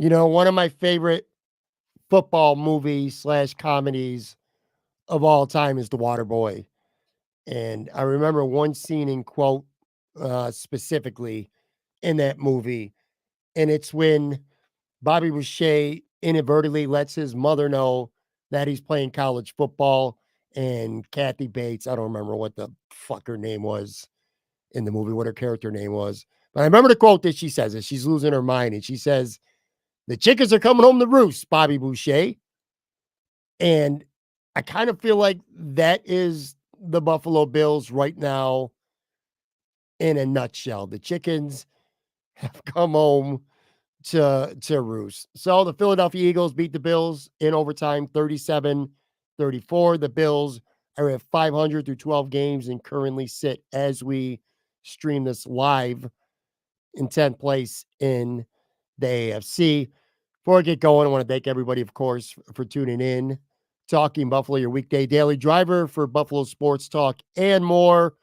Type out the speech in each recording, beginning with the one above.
One of my favorite football movies slash comedies of all time is The Waterboy. And I remember one scene in quote specifically in that movie. And it's when Bobby Boucher inadvertently lets his mother know that he's playing college football. And Kathy Bates, I don't remember what the fuck her name was in the movie, what her character name was. But I remember the quote that she says as she's losing her mind. And she says, "The chickens are coming home to roost, Bobby Boucher." And I kind of feel like that is the Buffalo Bills right now in a nutshell. The chickens have come home to roost. So the Philadelphia Eagles beat the Bills in overtime 37-34. The Bills are at 500 through 12 games and currently sit as we stream this live in 10th place in the AFC. Before I get going, I want to thank everybody, of course, for tuning in. Talking Buffalo, your weekday daily driver for Buffalo Sports Talk and more.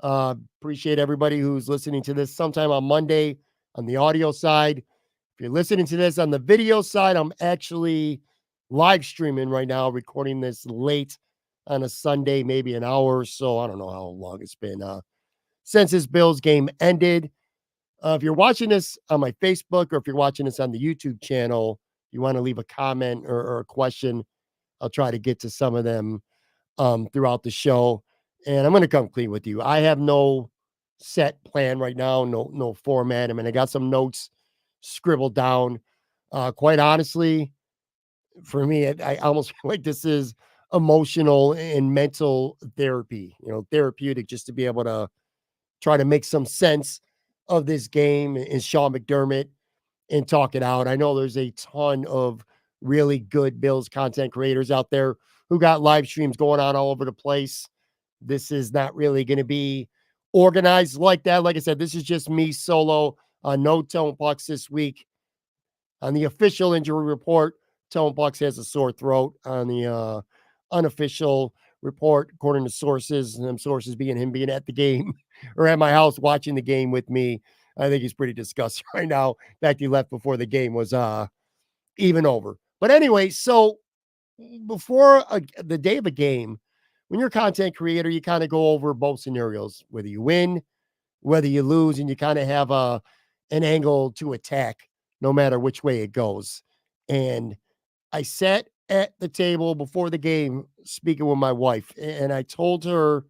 Appreciate everybody who's listening to this sometime on Monday on the audio side. If you're listening to this on the video side, I'm actually live streaming right now, recording this late on a Sunday, maybe an hour or so. I don't know how long it's been since this Bills game ended. If you're watching this on my Facebook or if you're watching this on the YouTube channel, you want to leave a comment or a question, I'll try to get to some of them throughout the show. And I'm going to come clean with you. I have no set plan right now, no format. I mean, I got some notes scribbled down. Quite honestly, for me, I almost feel like this is emotional and mental therapy, therapeutic, just to be able to try to make some sense of this game and Sean McDermott and talk it out. I know there's a ton of really good Bills content creators out there who got live streams going on all over the place. This is not really going to be organized like that. Like I said, this is just me solo. No Tone Bucks this week. On the official injury report, Tone Bucks has a sore throat. On the unofficial report, according to sources, and them sources being him being at the game or at my house watching the game with me, I think he's pretty disgusted right now. In fact, he left before the game was even over. But anyway, so before the day of a game, when you're a content creator, you kind of go over both scenarios, whether you win, whether you lose, and you kind of have an angle to attack no matter which way it goes. And I sat at the table before the game speaking with my wife, and I told her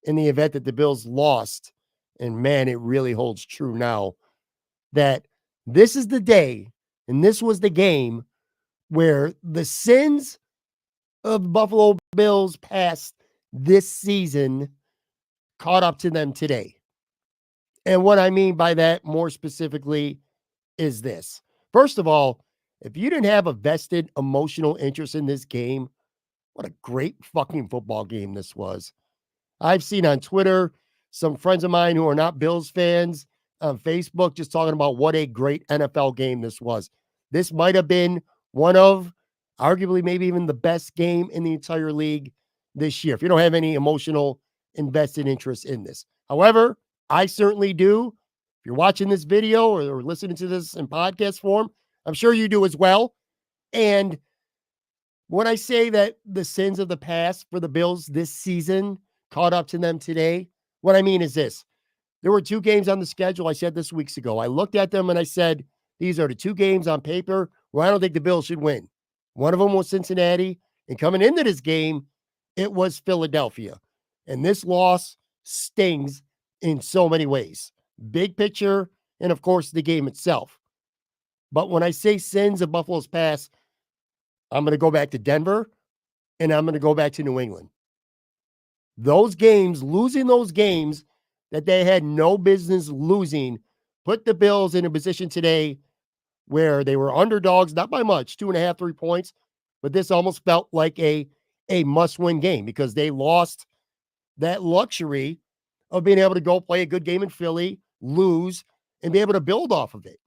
in the event that the Bills lost, and man, it really holds true now, that this is the day and this was the game where the sins of the Buffalo Bills past this season caught up to them today. And what I mean by that more specifically is this. First of all, if you didn't have a vested emotional interest in this game, what a great fucking football game this was. I've seen on Twitter some friends of mine who are not Bills fans on Facebook just talking about what a great NFL game this was. This might have been one of, arguably, maybe even the best game in the entire league this year. If you don't have any emotional invested interest in this. However, I certainly do. If you're watching this video or listening to this in podcast form, I'm sure you do as well. And when I say that the sins of the past for the Bills this season caught up to them today, what I mean is this. There were two games on the schedule. I said this weeks ago. I looked at them and I said, these are the two games on paper where I don't think the Bills should win. One of them was Cincinnati, and coming into this game, it was Philadelphia. And this loss stings in so many ways. Big picture, and of course, the game itself. But when I say sins of Buffalo's past, I'm going to go back to Denver, and I'm going to go back to New England. Those games, losing those games that they had no business losing, put the Bills in a position today where they were underdogs, not by much, 2.5, 3 points, but this almost felt like a must-win game because they lost that luxury of being able to go play a good game in Philly, lose, and be able to build off of it.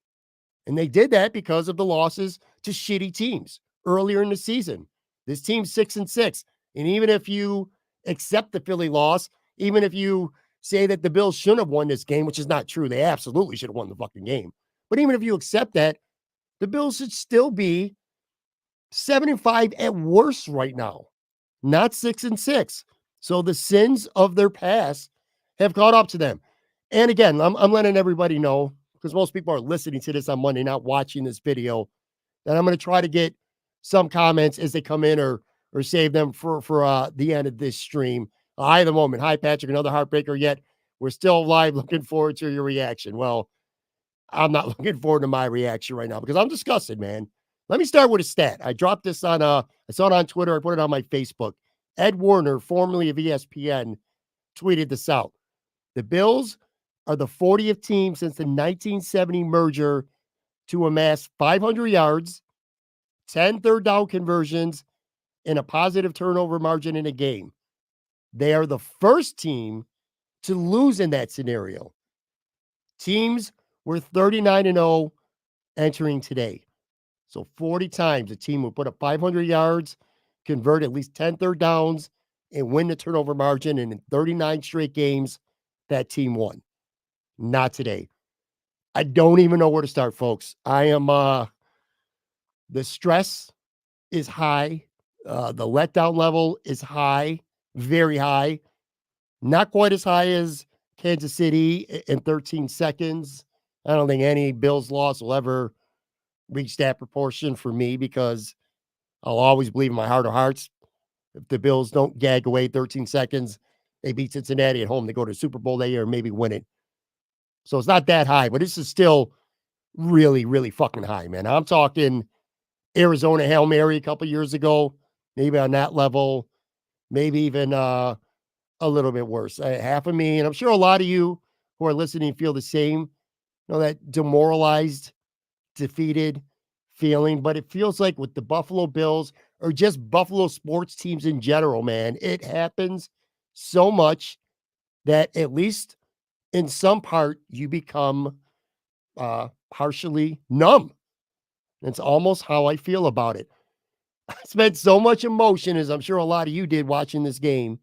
And they did that because of the losses to shitty teams earlier in the season. This team's 6-6. And even if you accept the Philly loss, even if you say that the Bills shouldn't have won this game, which is not true, they absolutely should have won the fucking game. But even if you accept that, the Bills should still be 7-5 at worst right now, not 6-6. So the sins of their past have caught up to them. And again, I'm letting everybody know, because most people are listening to this on Monday, not watching this video, that I'm going to try to get some comments as they come in, or save them for the end of this stream. Hi of the moment. Hi, Patrick. Another heartbreaker yet. We're still live. Looking forward to your reaction. Well, I'm not looking forward to my reaction right now because I'm disgusted, man. Let me start with a stat. I dropped this on I saw it on Twitter. I put it on my Facebook. Ed Warner, formerly of ESPN, tweeted this out. The Bills are the 40th team since the 1970 merger to amass 500 yards, 10 third down conversions, and a positive turnover margin in a game. They are the first team to lose in that scenario. Teams were 39-0 entering today. So 40 times a team would put up 500 yards, convert at least 10 third downs, and win the turnover margin. And in 39 straight games, that team won. Not today. I don't even know where to start, folks. I am, the stress is high. The letdown level is high, very high. Not quite as high as Kansas City in 13 seconds. I don't think any Bills loss will ever reach that proportion for me, because I'll always believe in my heart of hearts, if the Bills don't gag away 13 seconds, they beat Cincinnati at home, they go to the Super Bowl that year and maybe win it. So it's not that high, but this is still really, really fucking high, man. I'm talking Arizona Hail Mary a couple years ago, maybe on that level, maybe even a little bit worse. Half of me, and I'm sure a lot of you who are listening feel the same, that demoralized, defeated feeling. But it feels like with the Buffalo Bills, or just Buffalo sports teams in general, man, it happens so much that at least in some part you become partially numb. It's almost how I feel about it. I spent so much emotion, as I'm sure a lot of you did watching this game,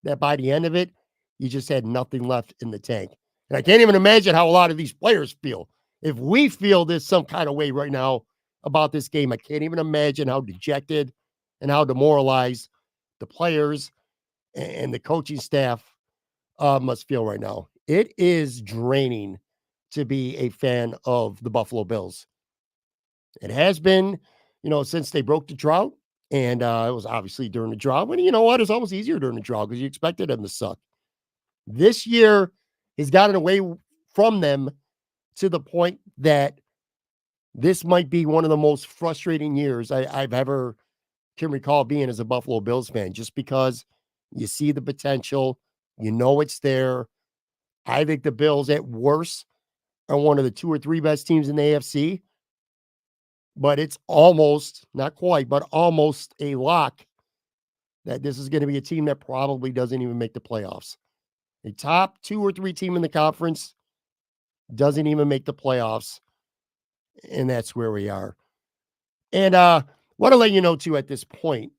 that by the end of it, you just had nothing left in the tank. And I can't even imagine how a lot of these players feel. If we feel this some kind of way right now about this game, I can't even imagine how dejected and how demoralized the players and the coaching staff must feel right now. It is draining to be a fan of the Buffalo Bills. It has been, since they broke the drought. And it was obviously during the drought. But you know what? It's always easier during the drought because you expected them to suck. This year has gotten away from them to the point that this might be one of the most frustrating years I've ever can recall being as a Buffalo Bills fan, just because you see the potential, it's there. I think the Bills at worst are one of the 2 or 3 best teams in the AFC, but it's almost, not quite, but almost a lock that this is going to be a team that probably doesn't even make the playoffs. A top 2 or 3 team in the conference doesn't even make the playoffs, and that's where we are. And want to let you know, too, at this point,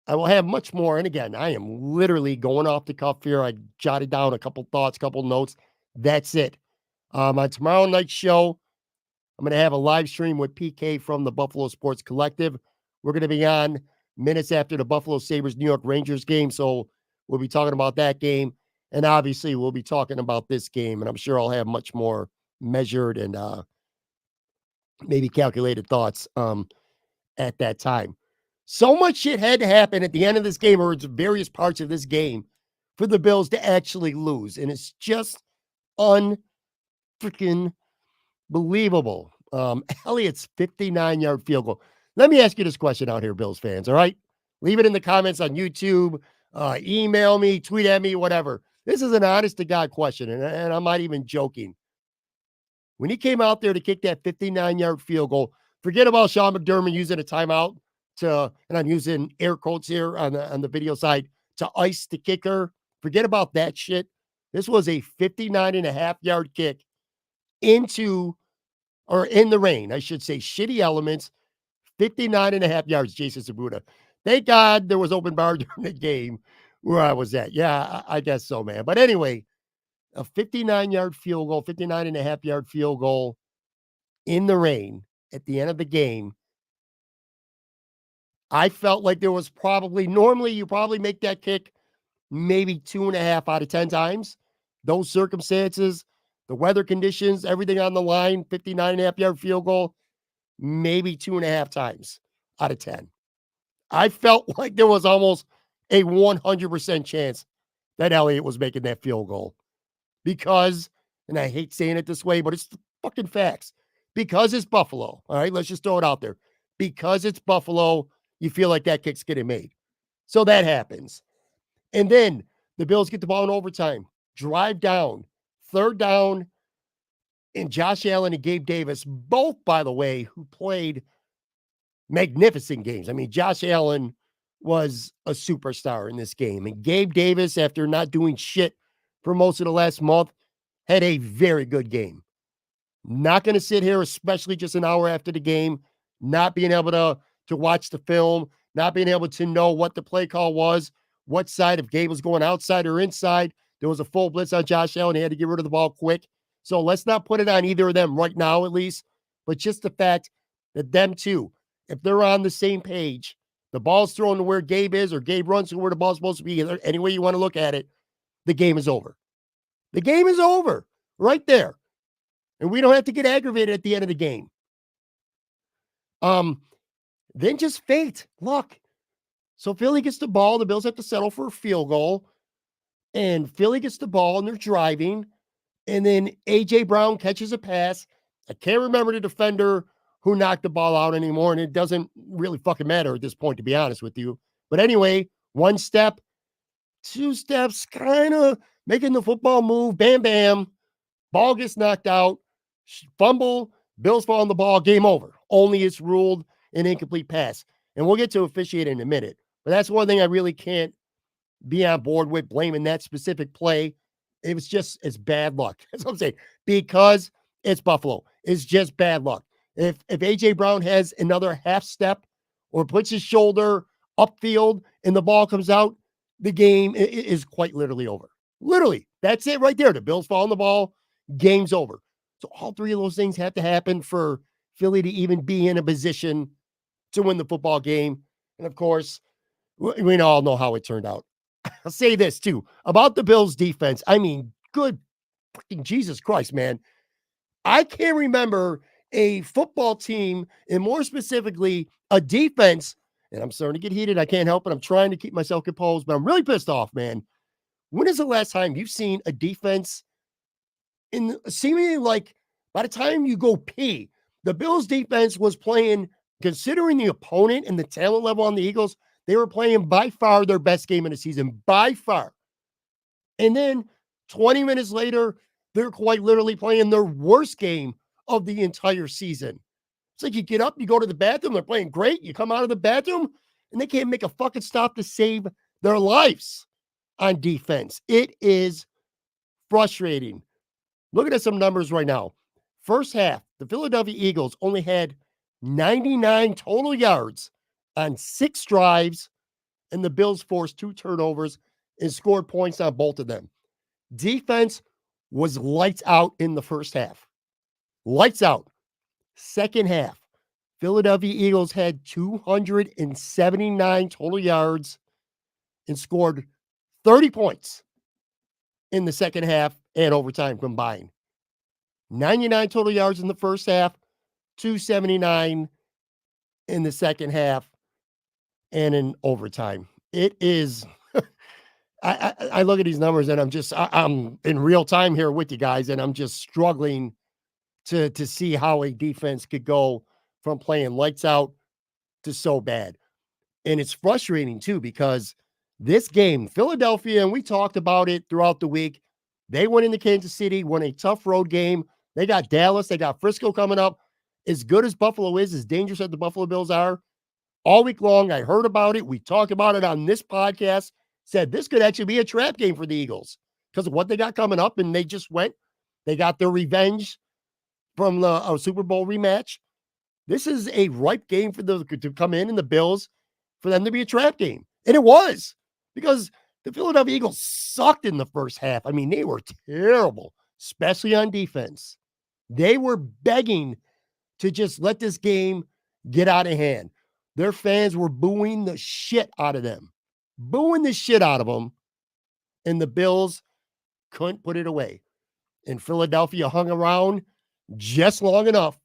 I will have much more. And again, I am literally going off the cuff here. I jotted down a couple thoughts, couple notes. That's it. On tomorrow night's show, I'm going to have a live stream with PK from the Buffalo Sports Collective. We're going to be on minutes after the Buffalo Sabres New York Rangers game. So we'll be talking about that game. And obviously, we'll be talking about this game. And I'm sure I'll have much more measured and maybe calculated thoughts at that time. So much shit had to happen at the end of this game, or it's various parts of this game, for the Bills to actually lose. And it's just unfreaking believable. Elliott's 59-yard field goal. Let me ask you this question out here, Bills fans, all right? Leave it in the comments on YouTube, email me, tweet at me, whatever. This is an honest-to-God question, and I'm not even joking. When he came out there to kick that 59-yard field goal, forget about Sean McDermott using a timeout and I'm using air quotes here on the video side, to ice the kicker. Forget about that shit. This was a 59.5-yard kick in the rain, I should say, shitty elements, 59.5 yards, Jason Sabuda. Thank God there was open bar during the game where I was at. Yeah, I guess so, man. But anyway, a 59-yard field goal, 59.5-yard field goal in the rain. at the end of the game, I felt like there was probably normally you probably make that kick maybe 2.5 out of 10 times. Those circumstances, the weather conditions, everything on the line, 59.5-yard field goal, maybe 2.5 times out of 10. I felt like there was almost a 100% chance that Elliott was making that field goal because, and I hate saying it this way, but it's the fucking facts. Because it's Buffalo. All right, let's just throw it out there. Because it's Buffalo, you feel like that kick's getting made. So that happens. And then the Bills get the ball in overtime, drive down, third down, and Josh Allen and Gabe Davis, both, by the way, who played magnificent games. I mean, Josh Allen was a superstar in this game. And Gabe Davis, after not doing shit for most of the last month, had a very good game. Not going to sit here, especially just an hour after the game, not being able to watch the film, not being able to know what the play call was, what side, if Gabe was going outside or inside. There was a full blitz on Josh Allen. He had to get rid of the ball quick. So let's not put it on either of them right now, at least. But just the fact that them two, if they're on the same page, the ball's thrown to where Gabe is, or Gabe runs to where the ball's supposed to be, any way you want to look at it, the game is over. The game is over right there. And we don't have to get aggravated at the end of the game. Then just fate, luck. So Philly gets the ball. The Bills have to settle for a field goal. And Philly gets the ball, and they're driving. And then A.J. Brown catches a pass. I can't remember the defender who knocked the ball out anymore, and it doesn't really fucking matter at this point, to be honest with you. But anyway, one step, two steps, kind of making the football move. Bam, bam. Ball gets knocked out. Fumble. Bills fall on the ball. Game over. Only it's ruled an incomplete pass. And we'll get to officiating in a minute. But that's one thing I really can't be on board with, blaming that specific play. It was just, it's bad luck. That's what I'm saying. Because it's Buffalo. It's just bad luck. If A.J. Brown has another half step or puts his shoulder upfield and the ball comes out, the game is quite literally over. Literally. That's it right there. The Bills fall on the ball. Game's over. So all three of those things have to happen for Philly to even be in a position to win the football game. And of course, we all know how it turned out. I'll say this too about the Bills defense. I mean, good freaking Jesus Christ, man. I can't remember a football team, and more specifically, a defense. And I'm starting to get heated. I can't help it. I'm trying to keep myself composed, but I'm really pissed off, man. When is the last time you've seen a defense in seemingly like by the time you go pee, the Bills defense was playing, considering the opponent and the talent level on the Eagles, they were playing by far their best game of the season, by far. And then 20 minutes later, they're quite literally playing their worst game of the entire season. It's like you get up, you go to the bathroom, they're playing great. You come out of the bathroom, and they can't make a fucking stop to save their lives on defense. It is frustrating. Looking at some numbers right now. First half, the Philadelphia Eagles only had 99 total yards on 6 drives, and the Bills forced 2 turnovers and scored points on both of them. Defense was lights out in the first half. Lights out. Second half, Philadelphia Eagles had 279 total yards and scored 30 points in the second half and overtime combined. 99 total yards in the first half, 279 in the second half, and in overtime. It is, I look at these numbers and I'm in real time here with you guys, and I'm just struggling to see how a defense could go from playing lights out to so bad. And it's frustrating too, because this game, Philadelphia, and we talked about it throughout the week, they went into Kansas City, won a tough road game. They got Dallas, they got Frisco coming up. As good as Buffalo is, as dangerous as the Buffalo Bills are, all week long, I heard about it. We talked about it on this podcast, said this could actually be a trap game for the Eagles because of what they got coming up, and they just went. They got their revenge from the Super Bowl rematch. This is a ripe game for them to come in, and the Bills, for them to be a trap game. And it was, because the Philadelphia Eagles sucked in the first half. I mean, they were terrible, especially on defense. They were begging to just let this game get out of hand. Their fans were booing the shit out of them, booing the shit out of them, and the Bills couldn't put it away. And Philadelphia hung around just long enough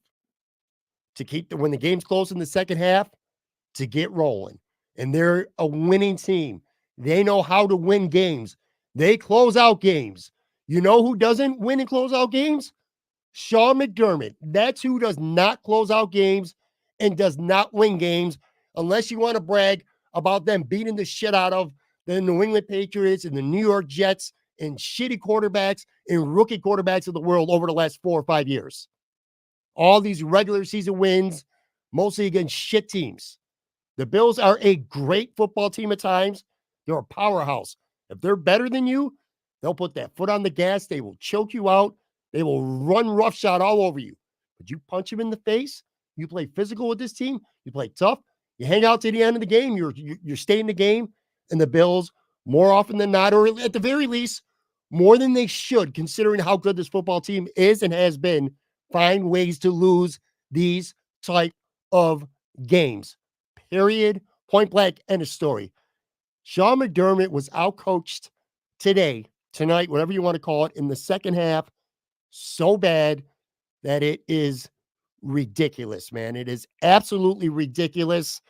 to keep when the game's close in the second half to get rolling. And they're a winning team. They know how to win games. They close out games. You know who doesn't win and close out games? Sean McDermott. That's who does not close out games and does not win games unless you want to brag about them beating the shit out of the New England Patriots and the New York Jets and shitty quarterbacks and rookie quarterbacks of the world over the last 4 or 5 years. All these regular season wins, mostly against shit teams. The Bills are a great football team at times. They're a powerhouse. If they're better than you, they'll put that foot on the gas. They will choke you out. They will run roughshod all over you. But you punch them in the face. You play physical with this team. You play tough. You hang out to the end of the game. You're staying in the game. And the Bills, more often than not, or at the very least, more than they should, considering how good this football team is and has been, find ways to lose these type of games. Period. Point blank. End of story. Sean McDermott was outcoached tonight, whatever you want to call it, in the second half so bad that it is ridiculous, man. It is absolutely ridiculous.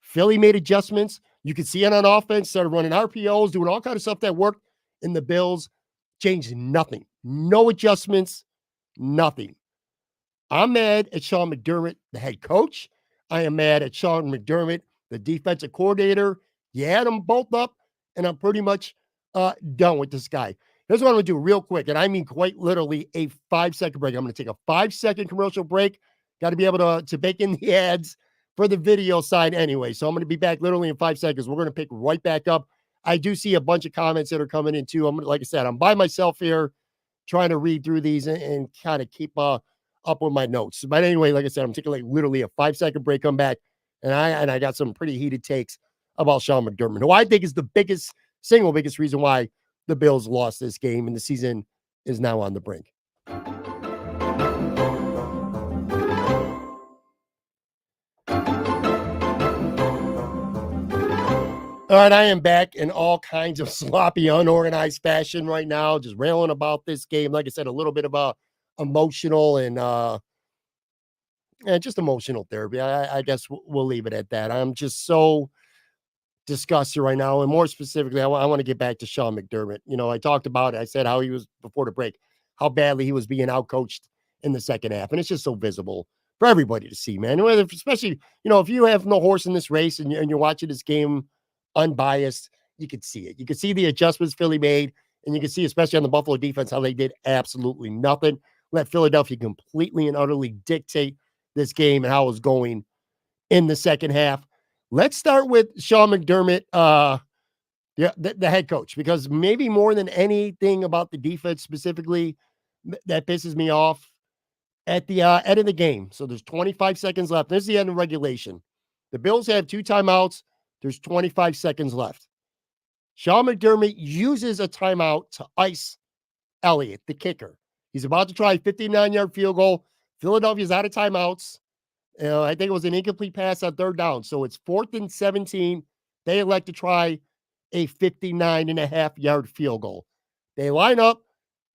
Philly made adjustments. You could see it on offense, started running RPOs, doing all kind of stuff that worked, and the Bills changed nothing. No adjustments, nothing. I'm mad at Sean McDermott, the head coach. I am mad at Sean McDermott, the defensive coordinator. You add them both up, and I'm pretty much done with this guy. Here's what I'm going to do real quick, and I mean quite literally a 5-second break. I'm going to take a 5-second commercial break. Got to be able to bake in the ads for the video side anyway. So I'm going to be back literally in 5 seconds. We're going to pick right back up. I do see a bunch of comments that are coming in too. Like I said, I'm by myself here trying to read through these and kind of keep up with my notes. But anyway, like I said, I'm taking like literally a 5-second break, come back, and I got some pretty heated takes about Sean McDermott, who I think is the single biggest reason why the Bills lost this game and the season is now on the brink. All right, I am back in all kinds of sloppy, unorganized fashion right now, just railing about this game. Like I said, a little bit of emotional and just emotional therapy. I guess we'll leave it at that. I'm just so disgusted right now. And more specifically, I want to get back to Sean McDermott. You know, I talked about it. I said how he was before the break, how badly he was being outcoached in the second half. And it's just so visible for everybody to see, man. Especially, you know, if you have no horse in this race and you're watching this game unbiased, you could see it. You could see the adjustments Philly made, and you can see, especially on the Buffalo defense, how they did absolutely nothing. Let Philadelphia completely and utterly dictate this game and how it was going in the second half. Let's start with Sean McDermott, the head coach, because maybe more than anything about the defense specifically that pisses me off at the end of the game. So there's 25 seconds left. There's the end of regulation. The Bills have 2 timeouts. There's 25 seconds left. Sean McDermott uses a timeout to ice Elliott, the kicker. He's about to try a 59-yard field goal. Philadelphia's out of timeouts. I think it was an incomplete pass on 3rd down. So it's 4th and 17. They elect to try a 59.5-yard field goal. They line up,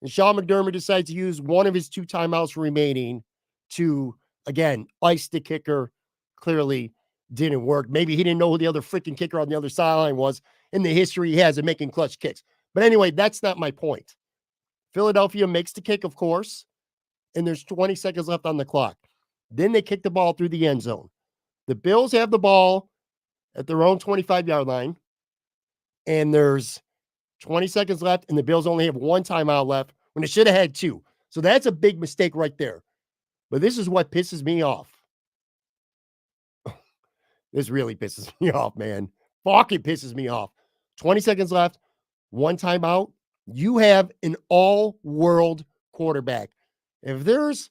and Sean McDermott decides to use one of his 2 timeouts remaining to, again, ice the kicker. Clearly didn't work. Maybe he didn't know who the other freaking kicker on the other sideline was in the history he has of making clutch kicks. But anyway, that's not my point. Philadelphia makes the kick, of course, and there's 20 seconds left on the clock. Then they kick the ball through the end zone. The Bills have the ball at their own 25-yard line, and there's 20 seconds left, and the Bills only have 1 timeout left when they should have had 2. So that's a big mistake right there. But this is what pisses me off. This really pisses me off, man. Fuck, it pisses me off. 20 seconds left, 1 timeout. You have an all-world quarterback. If there's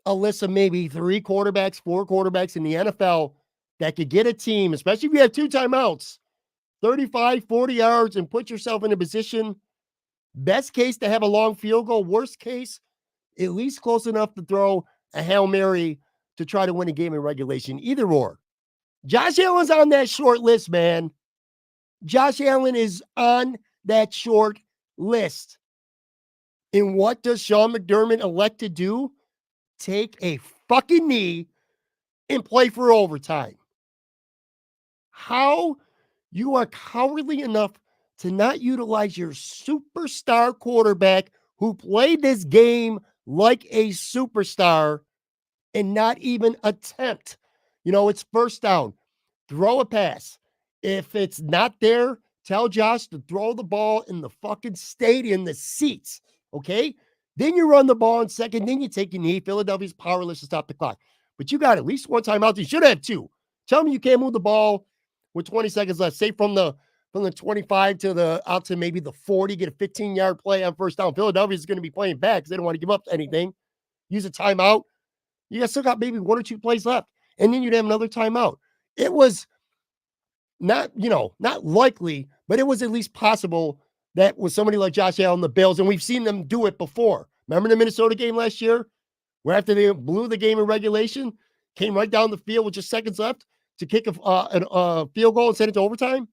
a list of maybe 3 quarterbacks, 4 quarterbacks in the NFL that could get a team, especially if you have 2 timeouts, 35, 40 yards and put yourself in a position, best case to have a long field goal, worst case, at least close enough to throw a Hail Mary to try to win a game in regulation. Either or. Josh Allen's on that short list, man. Josh Allen is on that short list. And what does Sean McDermott elect to do? Take a fucking knee and play for overtime. How you are cowardly enough to not utilize your superstar quarterback who played this game like a superstar and not even attempt. It's first down. Throw a pass. If it's not there, tell Josh to throw the ball in the fucking stadium, the seats. Okay? Then you run the ball in second. Then you take a knee. Philadelphia's powerless to stop the clock. But you got at least one timeout. You should have two. Tell me you can't move the ball with 20 seconds left. Say from the 25 to the out to maybe the 40, get a 15-yard play on first down. Philadelphia's going to be playing back because they don't want to give up anything. Use a timeout. You guys still got maybe one or two plays left. And then you'd have another timeout. It was not likely, but it was at least possible that with somebody like Josh Allen, the Bills, and we've seen them do it before. Remember the Minnesota game last year, where after they blew the game in regulation, came right down the field with just seconds left to kick a field goal and send it to overtime?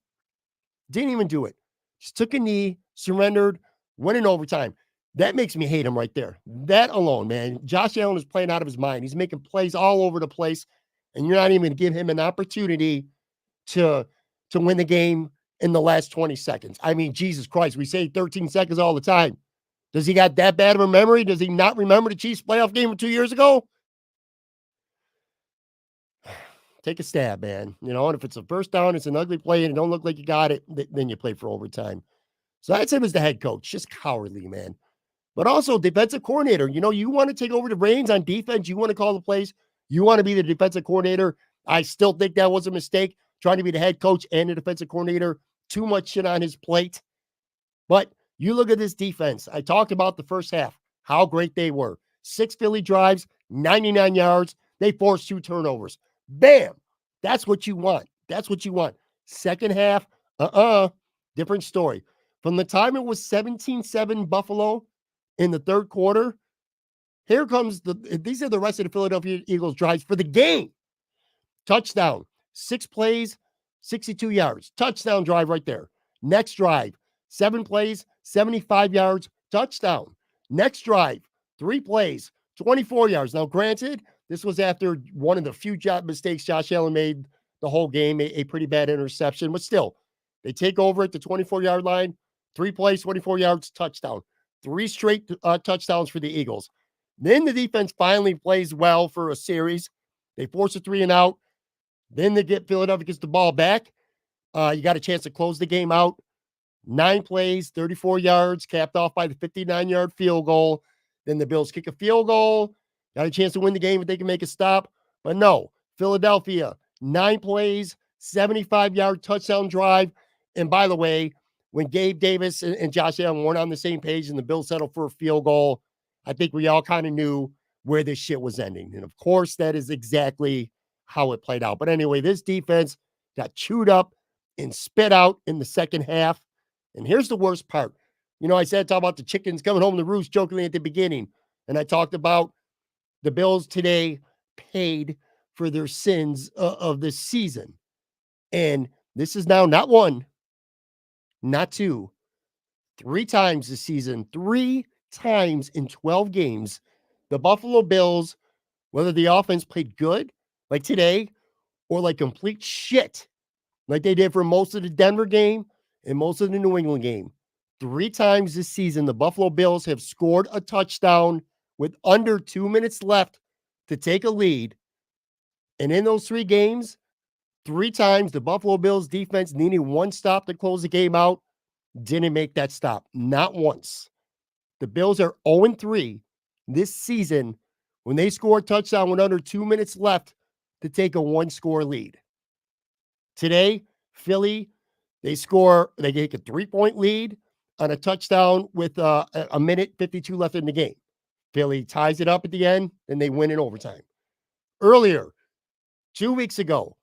Didn't even do it. Just took a knee, surrendered, went in overtime. That makes me hate him right there. That alone, man. Josh Allen is playing out of his mind. He's making plays all over the place, and you're not even going to give him an opportunity to win the game in the last 20 seconds. I mean, Jesus Christ, we say 13 seconds all the time. Does he got that bad of a memory? Does he not remember the Chiefs playoff game from 2 years ago? Take a stab, man. And if it's a first down, it's an ugly play, and it don't look like you got it, then you play for overtime. So that's him as the head coach. Just cowardly, man. But also defensive coordinator. You want to take over the reins on defense. You want to call the plays. You want to be the defensive coordinator. I still think that was a mistake, trying to be the head coach and the defensive coordinator. Too much shit on his plate. But you look at this defense. I talked about the first half, how great they were. 6 Philly drives, 99 yards. They forced 2 turnovers. Bam. That's what you want. That's what you want. Second half, different story. From the time it was 17-7 Buffalo in the third quarter, here comes these are the rest of the Philadelphia Eagles drives for the game. Touchdown, 6 plays, 62 yards. Touchdown drive right there. Next drive, 7 plays, 75 yards. Touchdown. Next drive, 3 plays, 24 yards. Now, granted, this was after one of the few mistakes Josh Allen made the whole game, a pretty bad interception. But still, they take over at the 24-yard line. 3 plays, 24 yards, touchdown. 3 straight touchdowns for the Eagles. Then the defense finally plays well for a series. They force a 3 and out. Then Philadelphia gets the ball back. You got a chance to close the game out. 9 plays, 34 yards, capped off by the 59-yard field goal. Then the Bills kick a field goal. Got a chance to win the game if they can make a stop. But no, Philadelphia, 9 plays, 75-yard touchdown drive. And by the way, when Gabe Davis and Josh Allen weren't on the same page and the Bills settled for a field goal, I think we all kind of knew where this shit was ending. And of course, that is exactly how it played out. But anyway, this defense got chewed up and spit out in the second half. And here's the worst part. I said, talk about the chickens coming home to roost jokingly at the beginning. And I talked about the Bills today paid for their sins of this season. And this is now not 1, not 2, 3 times this season, 3 times in 12 games, the Buffalo Bills, whether the offense played good, like today, or like complete shit, like they did for most of the Denver game and most of the New England game. 3 times this season, the Buffalo Bills have scored a touchdown with under 2 minutes left to take a lead. And in those 3 games, 3 times the Buffalo Bills defense needing 1 stop to close the game out, didn't make that stop. Not once. The Bills are 0-3 this season when they score a touchdown with under 2 minutes left to take a 1-score lead. Today, Philly, they take a 3-point lead on a touchdown with a minute 52 left in the game. Philly ties it up at the end, and they win in overtime. Earlier, 2 weeks ago,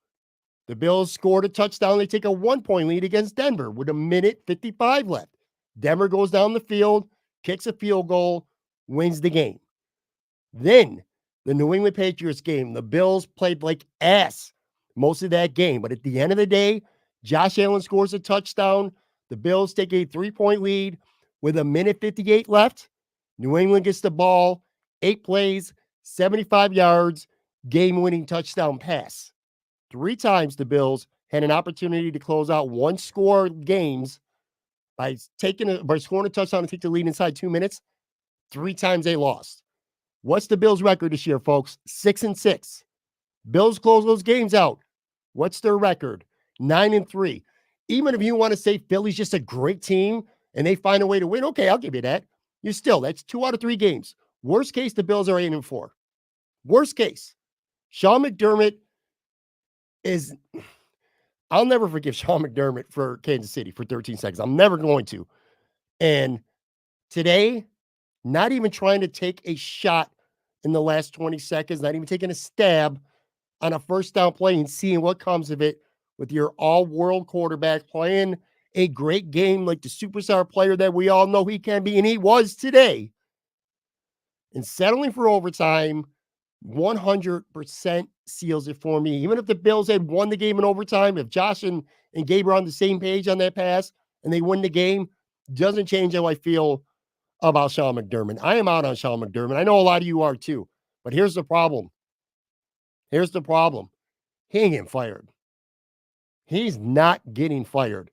the Bills scored a touchdown. They take a 1-point lead against Denver with a minute 55 left. Denver goes down the field, kicks a field goal, wins the game. Then the New England Patriots game, the Bills played like ass most of that game. But at the end of the day, Josh Allen scores a touchdown. The Bills take a 3-point lead with a minute 58 left. New England gets the ball, 8 plays, 75 yards, game-winning touchdown pass. 3 times the Bills had an opportunity to close out one-score games by scoring a touchdown and take the lead inside 2 minutes. 3 times they lost. What's the Bills' record this year, folks? 6-6. Bills close those games out. What's their record? 9-3. Even if you want to say Philly's just a great team and they find a way to win, okay, I'll give you that. That's 2 out of 3 games. Worst case, the Bills are 8-4. Worst case. Sean McDermott is, I'll never forgive Sean McDermott for Kansas City for 13 seconds. I'm never going to. And today, not even trying to take a shot in the last 20 seconds, not even taking a stab on a first down play and seeing what comes of it with your all-world quarterback playing a great game like the superstar player that we all know he can be, and he was today. And settling for overtime 100% seals it for me. Even if the Bills had won the game in overtime, if Josh and Gabe are on the same page on that pass and they win the game, doesn't change how I feel about Sean McDermott. I am out on Sean McDermott. I know a lot of you are too. But here's the problem. He ain't getting fired. He's not getting fired.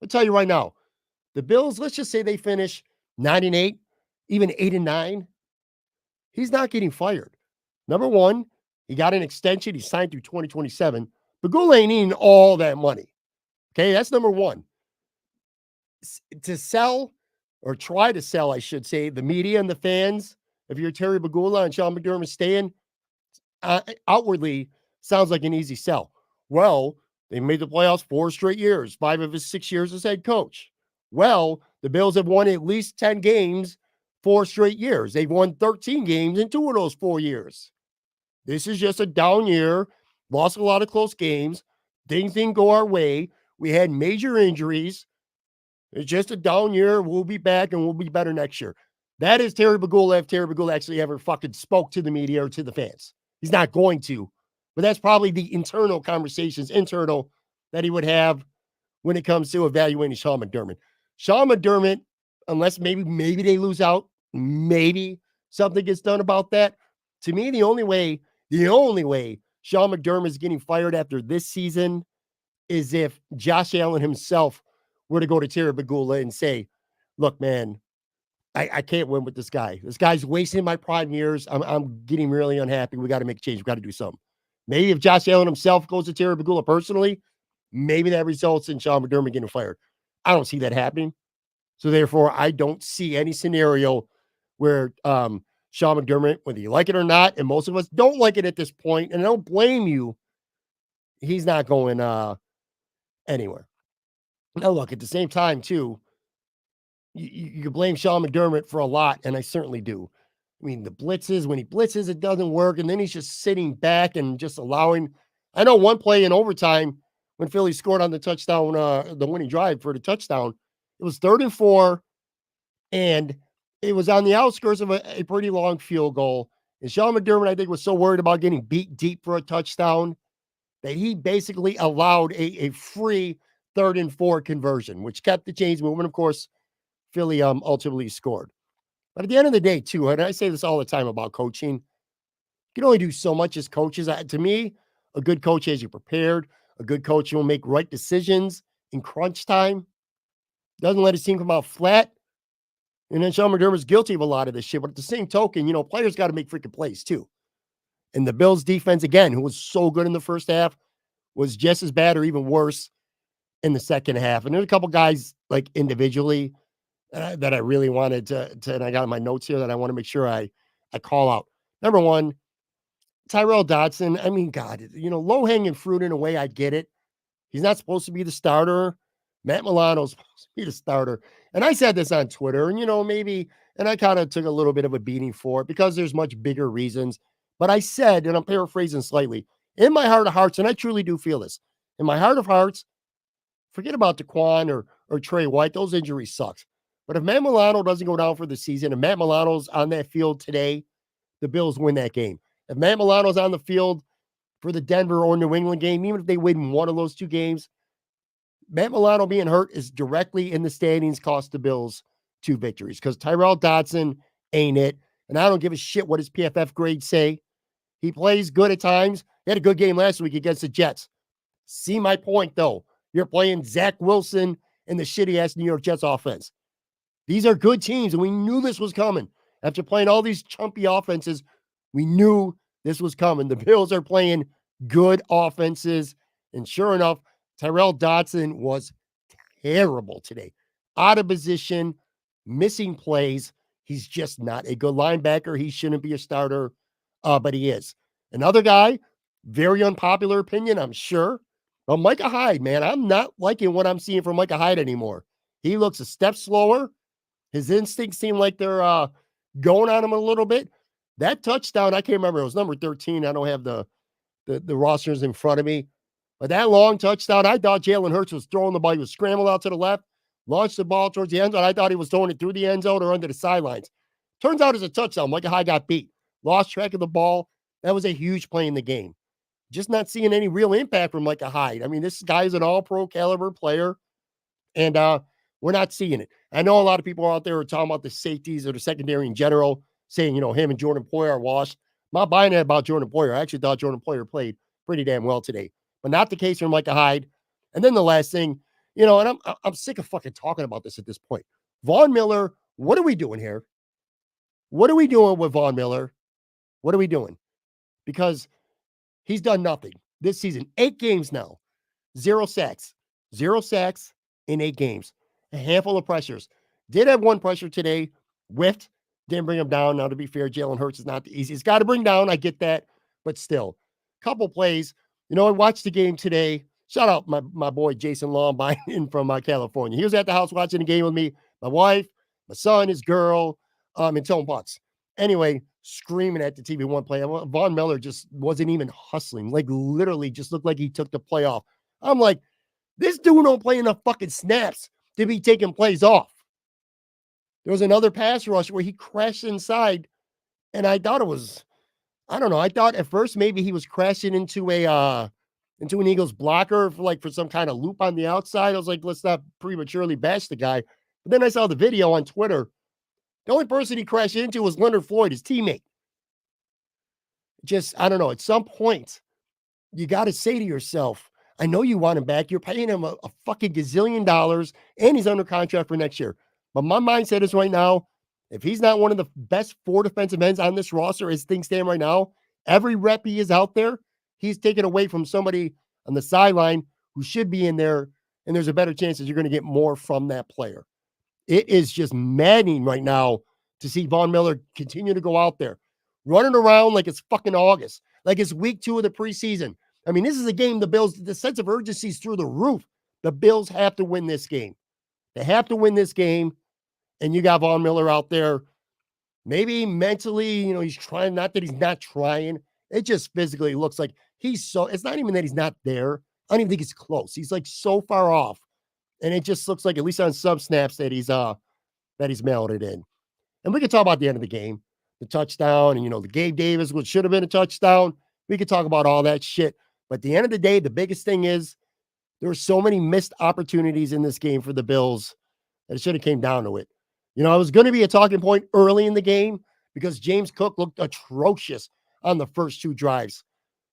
I'll tell you right now, the Bills, let's just say they finish 9-8, even 8-9. He's not getting fired. Number one, he got an extension. He signed through 2027. Pegula ain't eating all that money. Okay, that's number one. To sell, or try to sell, I should say, the media and the fans, if you're Terry Pegula and Sean McDermott staying, outwardly sounds like an easy sell. Well, they made the playoffs 4 straight years, 5 of his 6 years as head coach. Well, the Bills have won at least 10 games 4 straight years. They've won 13 games in 2 of those 4 years. This is just a down year. Lost a lot of close games. Things didn't go our way. We had major injuries. It's just a down year. We'll be back and we'll be better next year. That is Terry Pegula if Terry Pegula actually ever fucking spoke to the media or to the fans. He's not going to. But that's probably the internal conversations, that he would have when it comes to evaluating Sean McDermott. Sean McDermott, unless maybe they lose out, maybe something gets done about that. To me, the only way Sean McDermott is getting fired after this season is if Josh Allen himself were to go to Terry Pegula and say, look, man, I can't win with this guy. This guy's wasting my prime years. I'm getting really unhappy. We got to make a change. We got to do something. Maybe if Josh Allen himself goes to Terry Pegula personally, maybe that results in Sean McDermott getting fired. I don't see that happening. So therefore, I don't see any scenario where Sean McDermott, whether you like it or not, and most of us don't like it at this point, and I don't blame you, he's not going anywhere. Now, look, at the same time, too, you can blame Sean McDermott for a lot, and I certainly do. I mean, the blitzes, when he blitzes, it doesn't work, and then he's just sitting back and just allowing. I know one play in overtime when Philly scored on the touchdown, the winning drive for the touchdown, it was 3rd and 4, and it was on the outskirts of a pretty long field goal. And Sean McDermott, I think, was so worried about getting beat deep for a touchdown that he basically allowed a free 3rd and 4 conversion, which kept the chains moving. Of course, Philly ultimately scored. But at the end of the day, too, and I say this all the time about coaching, you can only do so much as coaches. To me, a good coach has you prepared. A good coach will make right decisions in crunch time. Doesn't let his team come out flat. And then Sean McDermott's guilty of a lot of this shit. But at the same token, players got to make freaking plays, too. And the Bills' defense, again, who was so good in the first half, was just as bad or even worse in the second half. And there's a couple guys, like, individually that I really wanted to, and I got in my notes here that I want to make sure I call out. Number one, Tyrell Dodson. I mean, God, low-hanging fruit in a way, I get it. He's not supposed to be the starter. Matt Milano's supposed to be the starter. And I said this on Twitter, and, maybe, and I kind of took a little bit of a beating for it because there's much bigger reasons. But I said, and I'm paraphrasing slightly, in my heart of hearts, and I truly do feel this, in my heart of hearts, forget about DeQuan or Trey White. Those injuries sucked. But if Matt Milano doesn't go down for the season and Matt Milano's on that field today, the Bills win that game. If Matt Milano's on the field for the Denver or New England game, even if they win one of those two games, Matt Milano being hurt is directly in the standings cost the Bills 2 victories because Tyrell Dodson ain't it. And I don't give a shit what his PFF grades say. He plays good at times. He had a good game last week against the Jets. See my point, though. You're playing Zach Wilson and the shitty-ass New York Jets offense. These are good teams, and we knew this was coming. After playing all these chumpy offenses, we knew this was coming. The Bills are playing good offenses, and sure enough, Tyrell Dodson was terrible today. Out of position, missing plays. He's just not a good linebacker. He shouldn't be a starter, but he is. Another guy, very unpopular opinion, I'm sure. But Micah Hyde, man, I'm not liking what I'm seeing from Micah Hyde anymore. He looks a step slower. His instincts seem like they're going on him a little bit. That touchdown, I can't remember. It was number 13. I don't have the rosters in front of me. But that long touchdown, I thought Jalen Hurts was throwing the ball. He was scrambled out to the left, launched the ball towards the end zone. I thought he was throwing it through the end zone or under the sidelines. Turns out it's a touchdown. Micah Hyde got beat. Lost track of the ball. That was a huge play in the game. Just not seeing any real impact from Micah Hyde. I mean, this guy is an all-pro caliber player, and we're not seeing it. I know a lot of people out there are talking about the safeties or the secondary in general, saying, him and Jordan Poyer are washed. I'm not buying that about Jordan Poyer. I actually thought Jordan Poyer played pretty damn well today, but not the case for Micah Hyde. And then the last thing, and I'm sick of fucking talking about this at this point. Von Miller, what are we doing here? What are we doing with Von Miller? What are we doing? Because he's done nothing this season. 8 games now. 0 sacks. 0 sacks in 8 games. A handful of pressures. Did have one pressure today. Whiffed. Didn't bring him down. Now, to be fair, Jalen Hurts is not the easiest guy to bring down. I get that. But still, couple plays. I watched the game today. Shout out my boy Jason Lombine from California. He was at the house watching the game with me. My wife, my son, his girl, and Tone Bucks. Anyway, screaming at the TV one play. Von Miller just wasn't even hustling. Like, literally just looked like he took the play off. I'm like, this dude don't play enough fucking snaps to be taking plays off. There was another pass rush where he crashed inside, and I thought it was, I don't know. I thought at first maybe he was crashing into an Eagles blocker for some kind of loop on the outside. I was like, let's not prematurely bash the guy. But then I saw the video on Twitter. The only person he crashed into was Leonard Floyd, his teammate. Just, I don't know. At some point, you got to say to yourself, I know you want him back. You're paying him a fucking gazillion dollars, and he's under contract for next year. But my mindset is right now, if he's not one of the best 4 defensive ends on this roster as things stand right now, every rep he is out there, he's taken away from somebody on the sideline who should be in there, and there's a better chance that you're going to get more from that player. It is just maddening right now to see Von Miller continue to go out there, running around like it's fucking August, like it's week 2 of the preseason. I mean, this is a game the sense of urgency is through the roof. The Bills have to win this game. They have to win this game, and you got Von Miller out there. Maybe mentally, he's trying, not that he's not trying. It just physically looks like it's not even that he's not there. I don't even think he's close. He's like so far off. And it just looks like, at least on some snaps, that he's mailed it in. And we can talk about the end of the game, the touchdown, and the Gabe Davis, which should have been a touchdown. We could talk about all that shit. But at the end of the day, the biggest thing is there were so many missed opportunities in this game for the Bills that it should have came down to it. It was going to be a talking point early in the game because James Cook looked atrocious on the first 2 drives.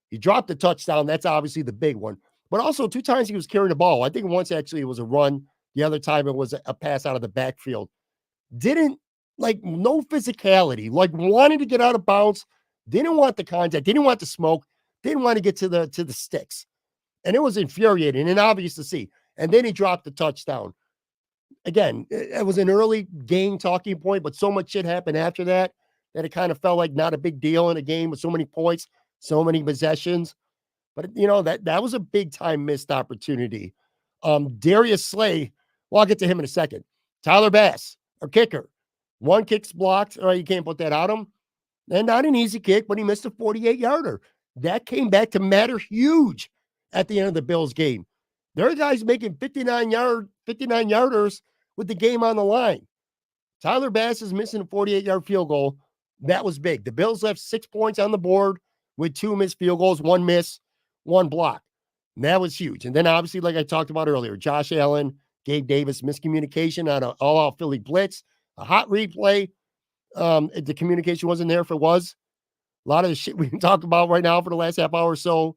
He dropped the touchdown. That's obviously the big one. But also 2 times he was carrying the ball. I think once actually it was a run. The other time it was a pass out of the backfield. No physicality, wanted to get out of bounds, didn't want the contact, didn't want the smoke, didn't want to get to the sticks. And it was infuriating and obvious to see. And then he dropped the touchdown. Again, it was an early game talking point, but so much shit happened after that it kind of felt like not a big deal in a game with so many points, so many possessions. But, that was a big-time missed opportunity. Darius Slay, well, I'll get to him in a second. Tyler Bass, our kicker. 1 kick's blocked. All right, you can't put that on him. And not an easy kick, but he missed a 48-yarder. That came back to matter huge at the end of the Bills game. There are guys making 59-yarders with the game on the line. Tyler Bass is missing a 48-yard field goal. That was big. The Bills left 6 points on the board with 2 missed field goals, 1 miss, 1 block. And that was huge. And then obviously, like I talked about earlier, Josh Allen, Gabe Davis, miscommunication on an all-out Philly blitz, a hot replay. The communication wasn't there if it was. A lot of the shit we can talk about right now for the last half hour or so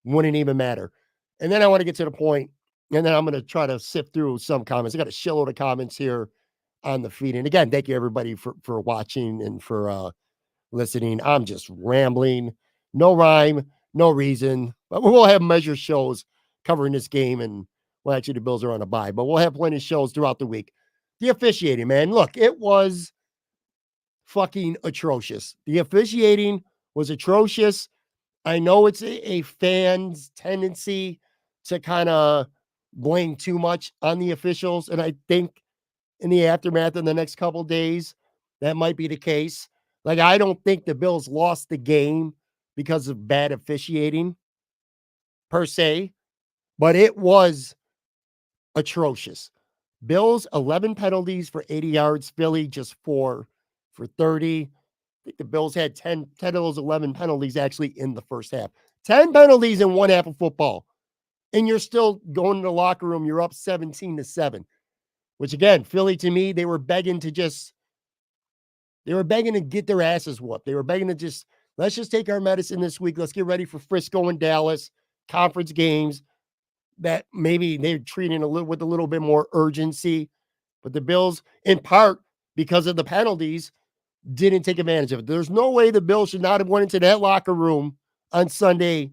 wouldn't even matter. And then I want to get to the point, and then I'm going to try to sift through some comments. I got a shitload of comments here on the feed. And again, thank you everybody for watching and for listening. I'm just rambling, no rhyme, no reason. But we'll have measured shows covering this game. And well, actually, the Bills are on a bye, but we'll have plenty of shows throughout the week. The officiating, man. Look, it was fucking atrocious. The officiating was atrocious. I know it's a fan's tendency to kind of blame too much on the officials. And I think in the aftermath in the next couple of days, that might be the case. Like, I don't think the Bills lost the game because of bad officiating per se, but it was atrocious. Bills, 11 penalties for 80 yards. Philly, just 4 for 30. I think the Bills had 10 of those 11 penalties actually in the first half. 10 penalties in one half of football. And you're still going to the locker room. You're up 17-7, which again, Philly, to me, they were begging to get their asses whooped. They were begging to let's just take our medicine this week. Let's get ready for Frisco and Dallas conference games that maybe they're treating with a little bit more urgency. But the Bills, in part because of the penalties, didn't take advantage of it. There's no way the Bills should not have went into that locker room on Sunday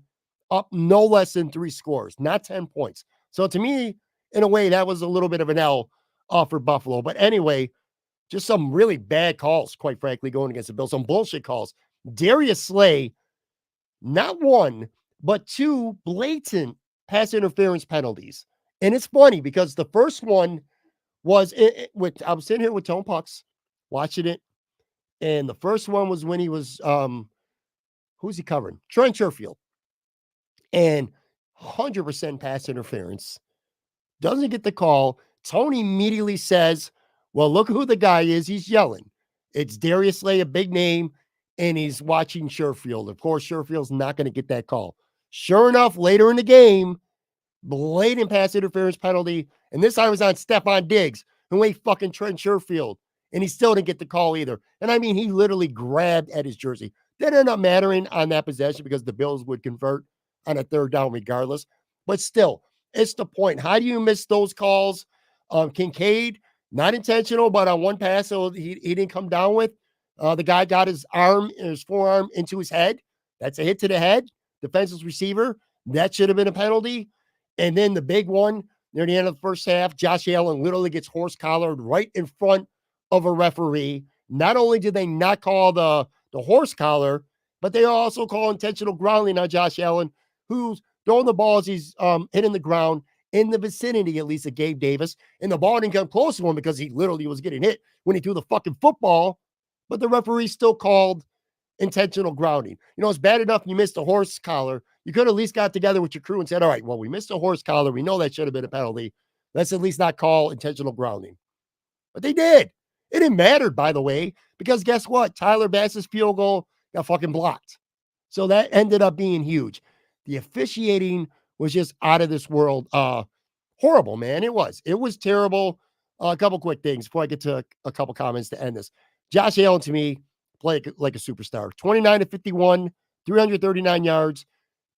up no less than 3 scores, not 10 points. So to me, in a way, that was a little bit of an L for Buffalo. But anyway, just some really bad calls, quite frankly, going against the Bills. Some bullshit calls. Darius Slay, not 1, but 2 blatant pass interference penalties. And it's funny because the first one was I was sitting here with Tone Pucks watching it. And the first one was when he was, who's he covering? Trent Sherfield. And 100% pass interference. Doesn't get the call. Tony immediately says, well, look who the guy is. He's yelling. It's Darius Slay, a big name, and he's watching Sherfield. Of course, Sherfield's not going to get that call. Sure enough, later in the game, blatant pass interference penalty. And this time it was on Stephon Diggs, who ain't fucking Trent Sherfield. And he still didn't get the call either. And I mean, he literally grabbed at his jersey. That ended up mattering on that possession because the Bills would convert on a 3rd down regardless. But still, it's the point. How do you miss those calls? Kincaid, not intentional, but on one pass, so he didn't come down with. The guy got his forearm into his head. That's a hit to the head. Defenseless receiver. That should have been a penalty. And then the big one near the end of the first half, Josh Allen literally gets horse collared right in front of a referee. Not only did they not call the horse collar, but they also call intentional grounding on Josh Allen, who's throwing the ball as he's hitting the ground in the vicinity, at least, of Gabe Davis. And the ball didn't come close to him because he literally was getting hit when he threw the fucking football. But the referee still called intentional grounding. You know, it's bad enough you missed a horse collar. You could at least got together with your crew and said, all right, well, we missed a horse collar. We know that should have been a penalty. Let's at least not call intentional grounding. But they did. It didn't matter, by the way, because guess what? Tyler Bass's field goal got fucking blocked. So that ended up being huge. The officiating was just out of this world. Horrible, man. It was terrible. A couple quick things before I get to a couple comments to end this. Josh Allen, to me, played like a superstar. 29-51, 339 yards,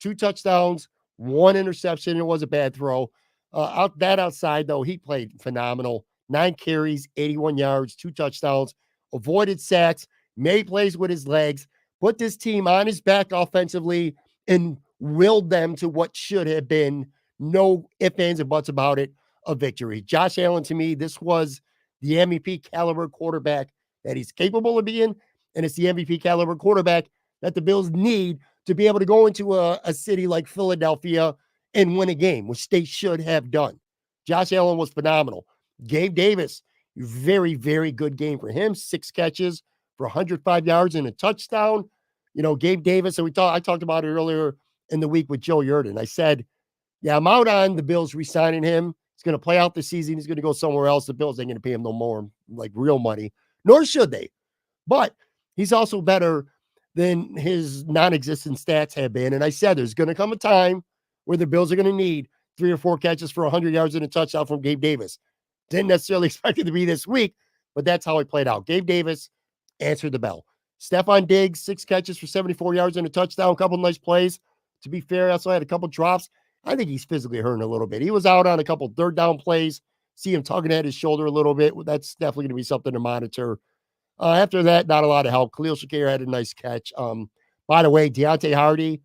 2 touchdowns, 1 interception. It was a bad throw. Outside, though, he played phenomenal. 9 carries, 81 yards, 2 touchdowns, avoided sacks, made plays with his legs, put this team on his back offensively, and willed them to what should have been, no ifs, ands, and buts about it, a victory. Josh Allen, to me, this was the MVP caliber quarterback that he's capable of being, and it's the MVP caliber quarterback that the Bills need to be able to go into a city like Philadelphia and win a game, which they should have done. Josh Allen was phenomenal. Gabe Davis, very, very good game for him. 6 catches for 105 yards and a touchdown. You know, Gabe Davis, and I talked about it earlier in the week with Joe Yurden. I said, yeah, I'm out on the Bills re-signing him. He's going to play out the season. He's going to go somewhere else. The Bills ain't going to pay him no more, like real money, nor should they. But he's also better than his non-existent stats have been. And I said there's going to come a time where the Bills are going to need 3 or 4 catches for 100 yards and a touchdown from Gabe Davis. Didn't necessarily expect it to be this week, but that's how it played out. Gabe Davis answered the bell. Stephon Diggs, 6 catches for 74 yards and a touchdown, a couple nice plays. To be fair, also had a couple drops. I think he's physically hurting a little bit. He was out on a couple third down plays. See him tugging at his shoulder a little bit. That's definitely going to be something to monitor. After that, not a lot of help. Khalil Shakir had a nice catch. By the way, Deontay Hardy,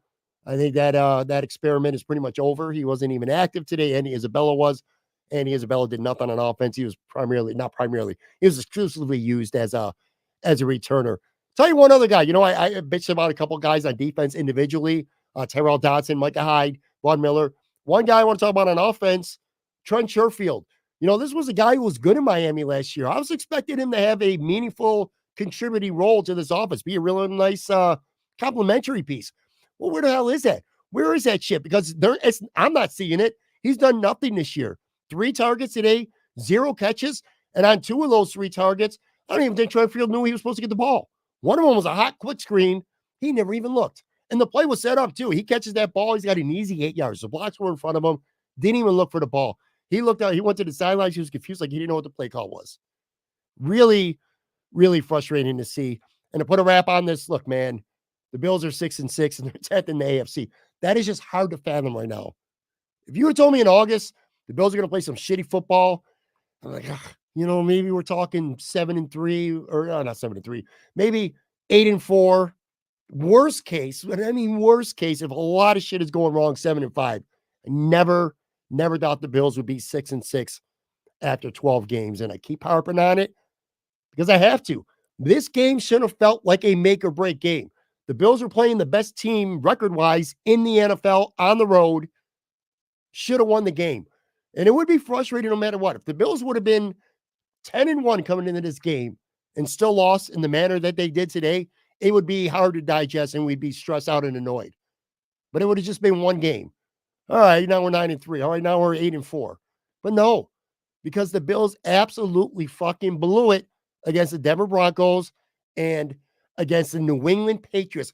I think that experiment is pretty much over. He wasn't even active today. Andy Isabella was. Andy Isabella did nothing on offense. He was not primarily, he was exclusively used as a returner. Tell you one other guy. I bitched about a couple guys on defense individually. Terrell Dodson, Micah Hyde, Von Miller. One guy I want to talk about on offense, Trent Sherfield. This was a guy who was good in Miami last year. I was expecting him to have a meaningful contributing role to this offense, be a really nice complimentary piece. Well, where the hell is that? Where is that shit? Because I'm not seeing it. He's done nothing this year. 3 targets today, 0 catches. And on 2 of those 3 targets, I don't even think Trent Field knew he was supposed to get the ball. One of them was a hot quick screen. He never even looked. And the play was set up too. He catches that ball. He's got an easy 8 yards. The blocks were in front of him. Didn't even look for the ball. He looked out. He went to the sidelines. He was confused, like he didn't know what the play call was. Really, really frustrating to see. And to put a wrap on this, look, man, the Bills are 6-6 and they're 10th in the AFC. That is just hard to fathom right now. If you had told me in August the Bills are going to play some shitty football, I'm like, maybe we're talking 7-3 or not 7-3, maybe 8-4. Worst case, if a lot of shit is going wrong, 7-5. I never thought the Bills would be 6-6 after 12 games. And I keep harping on it because I have to. This game shouldn't have felt like a make or break game. The Bills are playing the best team record-wise in the NFL on the road. Should have won the game. And it would be frustrating no matter what. If the Bills would have been 10-1 coming into this game and still lost in the manner that they did today, it would be hard to digest and we'd be stressed out and annoyed. But it would have just been one game. All right, now we're 9-3. All right, now we're 8-4. But no, because the Bills absolutely fucking blew it against the Denver Broncos and against the New England Patriots.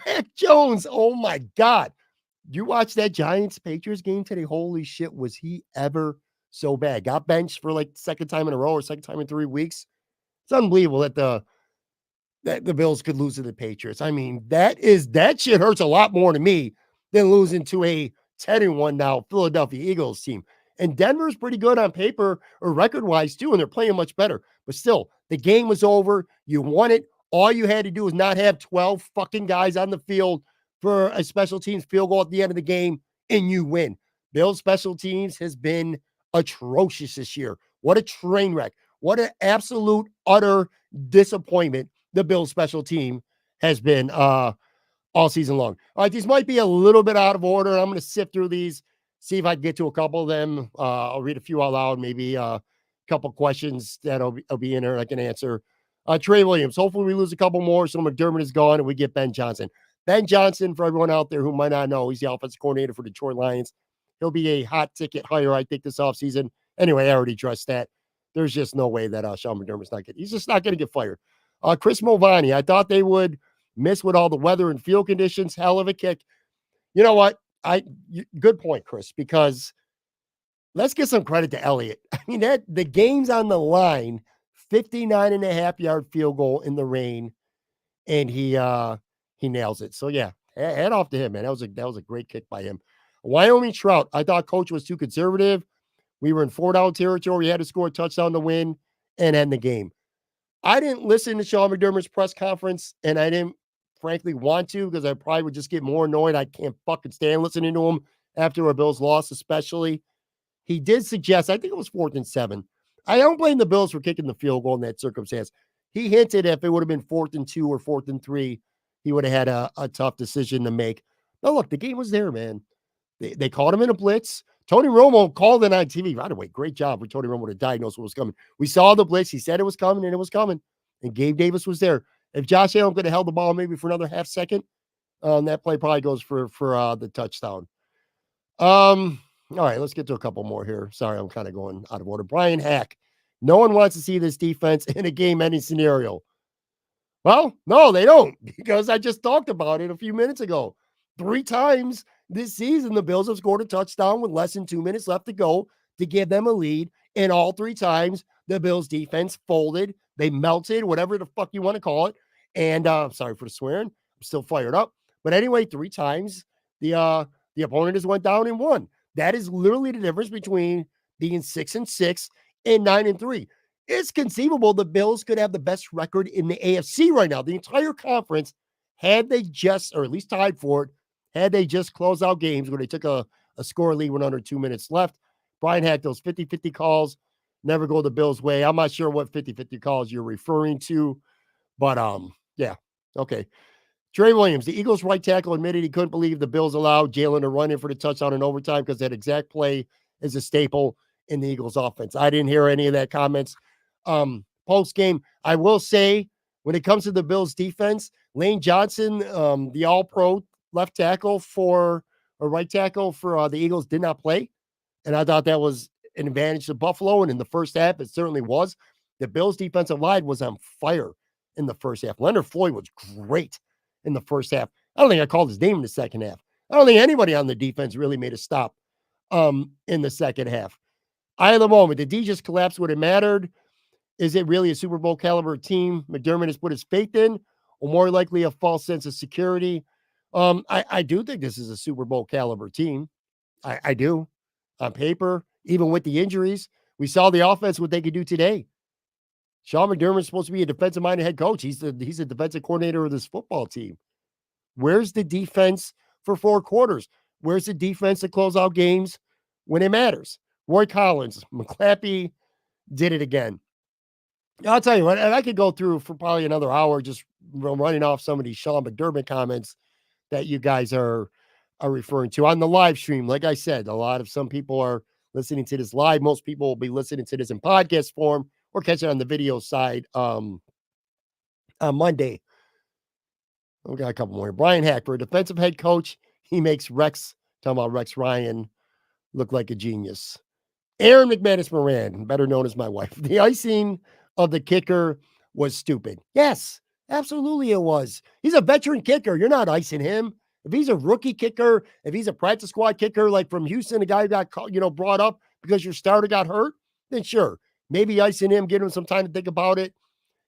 Mac Jones, oh my God. You watch that Giants-Patriots game today? Holy shit, was he ever so bad? Got benched for like second time in a row or second time in 3 weeks. It's unbelievable that the Bills could lose to the Patriots. I mean, that shit hurts a lot more to me than losing to a 10-1 now Philadelphia Eagles team. And Denver's pretty good on paper or record-wise too, and they're playing much better. But still, the game was over. You won it. All you had to do was not have 12 fucking guys on the field for a special teams field goal at the end of the game, and you win. Bills special teams has been atrocious this year. What a train wreck. What an absolute, utter disappointment the Bills special team has been all season long. All right, these might be a little bit out of order. I'm going to sift through these, see if I can get to a couple of them. I'll read a few out loud, maybe a couple questions that'll be in there I can answer. Trey Williams, hopefully we lose a couple more so McDermott is gone and we get Ben Johnson. Ben Johnson, for everyone out there who might not know, he's the offensive coordinator for Detroit Lions. He'll be a hot ticket hire, I think, this offseason. Anyway, I already trust that. There's just no way that Sean McDermott's he's just not going to get fired. Chris Mulvaney, I thought they would miss with all the weather and field conditions. Hell of a kick. You know what? Good point, Chris, because let's give some credit to Elliott. I mean, the game's on the line, 59.5-yard field goal in the rain, and he nails it. So yeah, head off to him, man. That was a great kick by him. Wyoming Trout, I thought coach was too conservative. We were in 4-down territory. We had to score a touchdown to win and end the game. I didn't listen to Sean McDermott's press conference, and I didn't frankly want to because I probably would just get more annoyed. I can't fucking stand listening to him after a Bills loss, especially. He did suggest, I think it was 4th and 7. I don't blame the Bills for kicking the field goal in that circumstance. He hinted if it would have been 4th and 2 or 4th and 3, he would have had a tough decision to make. But look, the game was there, man. They caught him in a blitz. Tony Romo called it on TV. By the way, great job for Tony Romo to diagnose what was coming. We saw the blitz. He said it was coming, and it was coming. And Gabe Davis was there. If Josh Allen could have held the ball maybe for another half second, that play probably goes for the touchdown. All right, let's get to a couple more here. Sorry, I'm kind of going out of order. Brian Hack. No one wants to see this defense in a game-ending scenario. Well, no, they don't, because I just talked about it a few minutes ago. 3 times this season, the Bills have scored a touchdown with less than 2 minutes left to go to give them a lead, and all 3 times, the Bills defense folded, they melted, whatever the fuck you wanna call it, and, sorry for the swearing, I'm still fired up, but anyway, 3 times, the opponent has went down and won. That is literally the difference between being 6-6 and 9-3. It's conceivable the Bills could have the best record in the AFC right now. The entire conference, had they just, or at least tied for it, had they just closed out games where they took a score lead when under 2 minutes left. Brian had those 50-50 calls, never go the Bills' way. I'm not sure what 50-50 calls you're referring to, but yeah. Okay. Trey Williams, the Eagles' right tackle, admitted he couldn't believe the Bills allowed Jalen to run in for the touchdown in overtime because that exact play is a staple in the Eagles' offense. I didn't hear any of that comments. Post game, I will say, when it comes to the Bills' defense, Lane Johnson, the All-Pro left tackle for or right tackle for the Eagles, did not play, and I thought that was an advantage to Buffalo. And in the first half, it certainly was. The Bills' defensive line was on fire in the first half. Leonard Floyd was great in the first half. I don't think I called his name in the second half. I don't think anybody on the defense really made a stop in the second half. Eye of the moment. Did D just collapse when it mattered? Is it really a Super Bowl caliber team McDermott has put his faith in, or more likely a false sense of security? I do think this is a Super Bowl caliber team. I do. On paper, even with the injuries, we saw the offense, what they could do today. Sean McDermott's supposed to be a defensive minded head coach. He's the defensive coordinator of this football team. Where's the defense for 4 quarters? Where's the defense to close out games when it matters? Roy Collins, McClappy did it again. I'll tell you what, and I could go through for probably another hour just running off some of these Sean McDermott comments that you guys are referring to on the live stream. Like I said, a lot of some people are listening to this live. Most people will be listening to this in podcast form or catch it on the video side on Monday. We got a couple more. Brian Hack, for a defensive head coach, he makes talking about Rex Ryan, look like a genius. Aaron McManus Moran, better known as my wife. The icing of the kicker was stupid. Yes, absolutely it was. He's a veteran kicker. You're not icing him. If he's a rookie kicker, if he's a practice squad kicker like from Houston, a guy who got brought up because your starter got hurt, then sure, maybe icing him, give him some time to think about it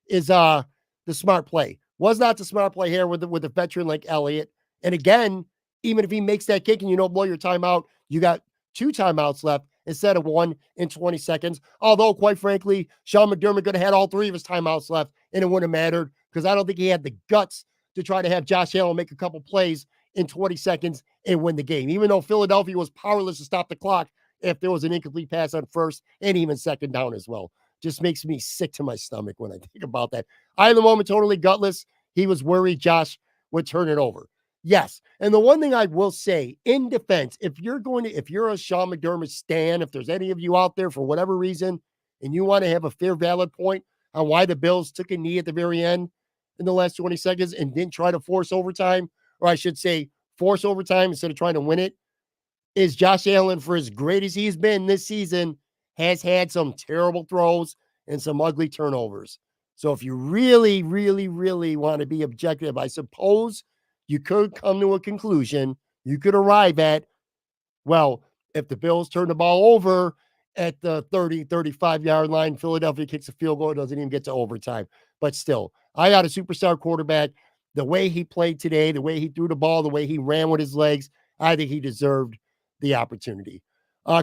is the smart play. Was not the smart play here with a veteran like Elliott. And again, even if he makes that kick and you don't blow your timeout, you got 2 timeouts left instead of 1 in 20 seconds. Although, quite frankly, Sean McDermott could have had all 3 of his timeouts left and it wouldn't have mattered because I don't think he had the guts to try to have Josh Allen make a couple plays in 20 seconds and win the game. Even though Philadelphia was powerless to stop the clock if there was an incomplete pass on first and even second down as well. Just makes me sick to my stomach when I think about that. I, in the moment, totally gutless. He was worried Josh would turn it over. Yes. And the one thing I will say in defense, if you're a Sean McDermott stan, if there's any of you out there for whatever reason, and you want to have a fair, valid point on why the Bills took a knee at the very end in the last 20 seconds and didn't try to force overtime, or I should say force overtime instead of trying to win it, is Josh Allen, for as great as he's been this season, has had some terrible throws and some ugly turnovers. So if you really, really, really want to be objective, I suppose you could come to a conclusion. You could arrive at, well, if the Bills turn the ball over at the 30, 35-yard line, Philadelphia kicks a field goal, doesn't even get to overtime. But still, I got a superstar quarterback. The way he played today, the way he threw the ball, the way he ran with his legs, I think he deserved the opportunity.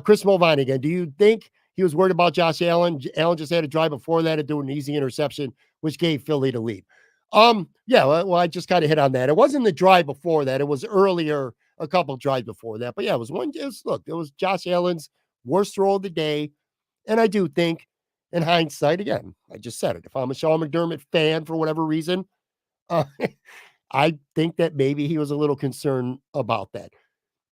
Chris Mulvine again. Do you think he was worried about Josh Allen? Allen just had a drive before that to do an easy interception, which gave Philly the lead. Yeah, well, I just kind of hit on that. It wasn't the drive before that. It was earlier, a couple drives before that. But yeah, it was Josh Allen's worst throw of the day. And I do think, in hindsight, again, I just said it. If I'm a Sean McDermott fan for whatever reason, uh, I think that maybe he was a little concerned about that.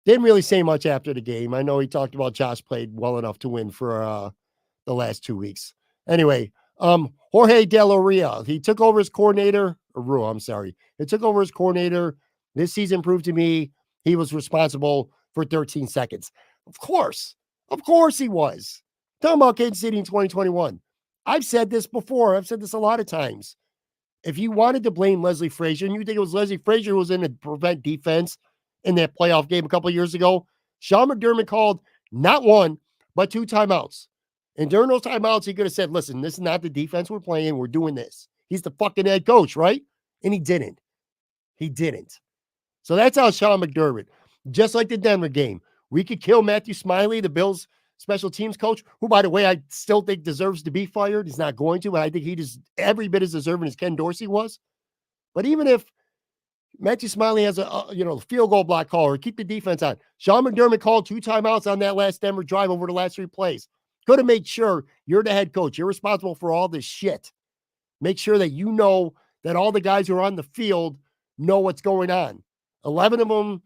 Didn't really say much after the game. I know he talked about Josh played well enough to win for the last 2 weeks. Anyway, Jorge De La Ria, he took over as coordinator, or Rua, I'm sorry. He took over as coordinator. This season proved to me he was responsible for 13 seconds. Of course he was. Talking about Kansas City in 2021. I've said this before. I've said this a lot of times. If you wanted to blame Leslie Frazier, and you think it was Leslie Frazier who was in the prevent defense in that playoff game a couple of years ago, Sean McDermott called not one, but two timeouts. And during those timeouts, he could have said, listen, this is not the defense we're playing. We're doing this. He's the fucking head coach, right? And he didn't. He didn't. So that's how Sean McDermott, just like the Denver game, we could kill Matthew Smiley, the Bills special teams coach, who, by the way, I still think deserves to be fired. He's not going to, but I think he just every bit as deserving as Ken Dorsey was. But even if Matthew Smiley has a field goal block call or keep the defense on, Sean McDermott called two timeouts on that last Denver drive over the last three plays. Could have made sure you're the head coach. You're responsible for all this shit. Make sure that you know that all the guys who are on the field know what's going on. 11 of them,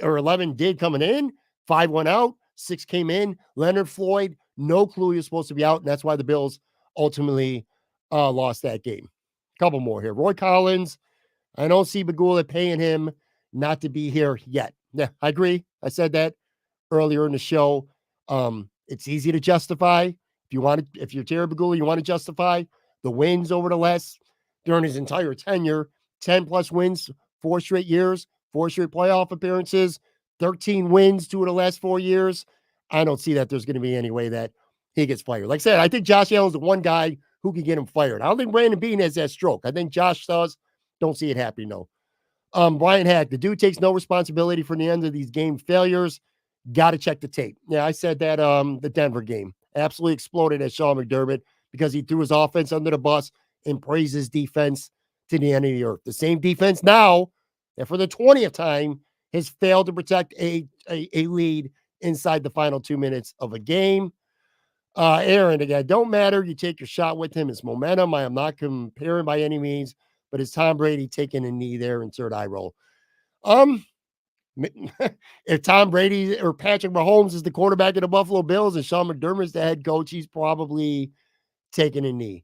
or 11 did coming in, 5 went out, 6 came in. Leonard Floyd, no clue he was supposed to be out, and that's why the Bills ultimately lost that game. A couple more here. Roy Collins, I don't see Pegula paying him not to be here yet. Yeah, I agree. I said that earlier in the show. It's easy to justify. If you're Terry Pegula, you want to justify the wins over the last, during his entire tenure, 10 plus wins, 4 straight years, 4 straight playoff appearances, 13 wins 2 of the last 4 years. I don't see that there's going to be any way that he gets fired. Like I said, I think Josh Allen's the one guy who can get him fired. I don't think Brandon Beane has that stroke. I think Josh does. Don't see it happening, no. Brian Hack, the dude takes no responsibility for the end of these game failures. Got to check the tape. Yeah, I said that the Denver game absolutely exploded at Sean McDermott because he threw his offense under the bus and praised his defense to the end of the earth. The same defense now that for the 20th time has failed to protect a lead inside the final 2 minutes of a game. Aaron, again, don't matter. You take your shot with him. It's momentum. I am not comparing by any means, but it's Tom Brady taking a knee there in third eye roll. If Tom Brady or Patrick Mahomes is the quarterback of the Buffalo Bills and Sean McDermott is the head coach, he's probably taking a knee.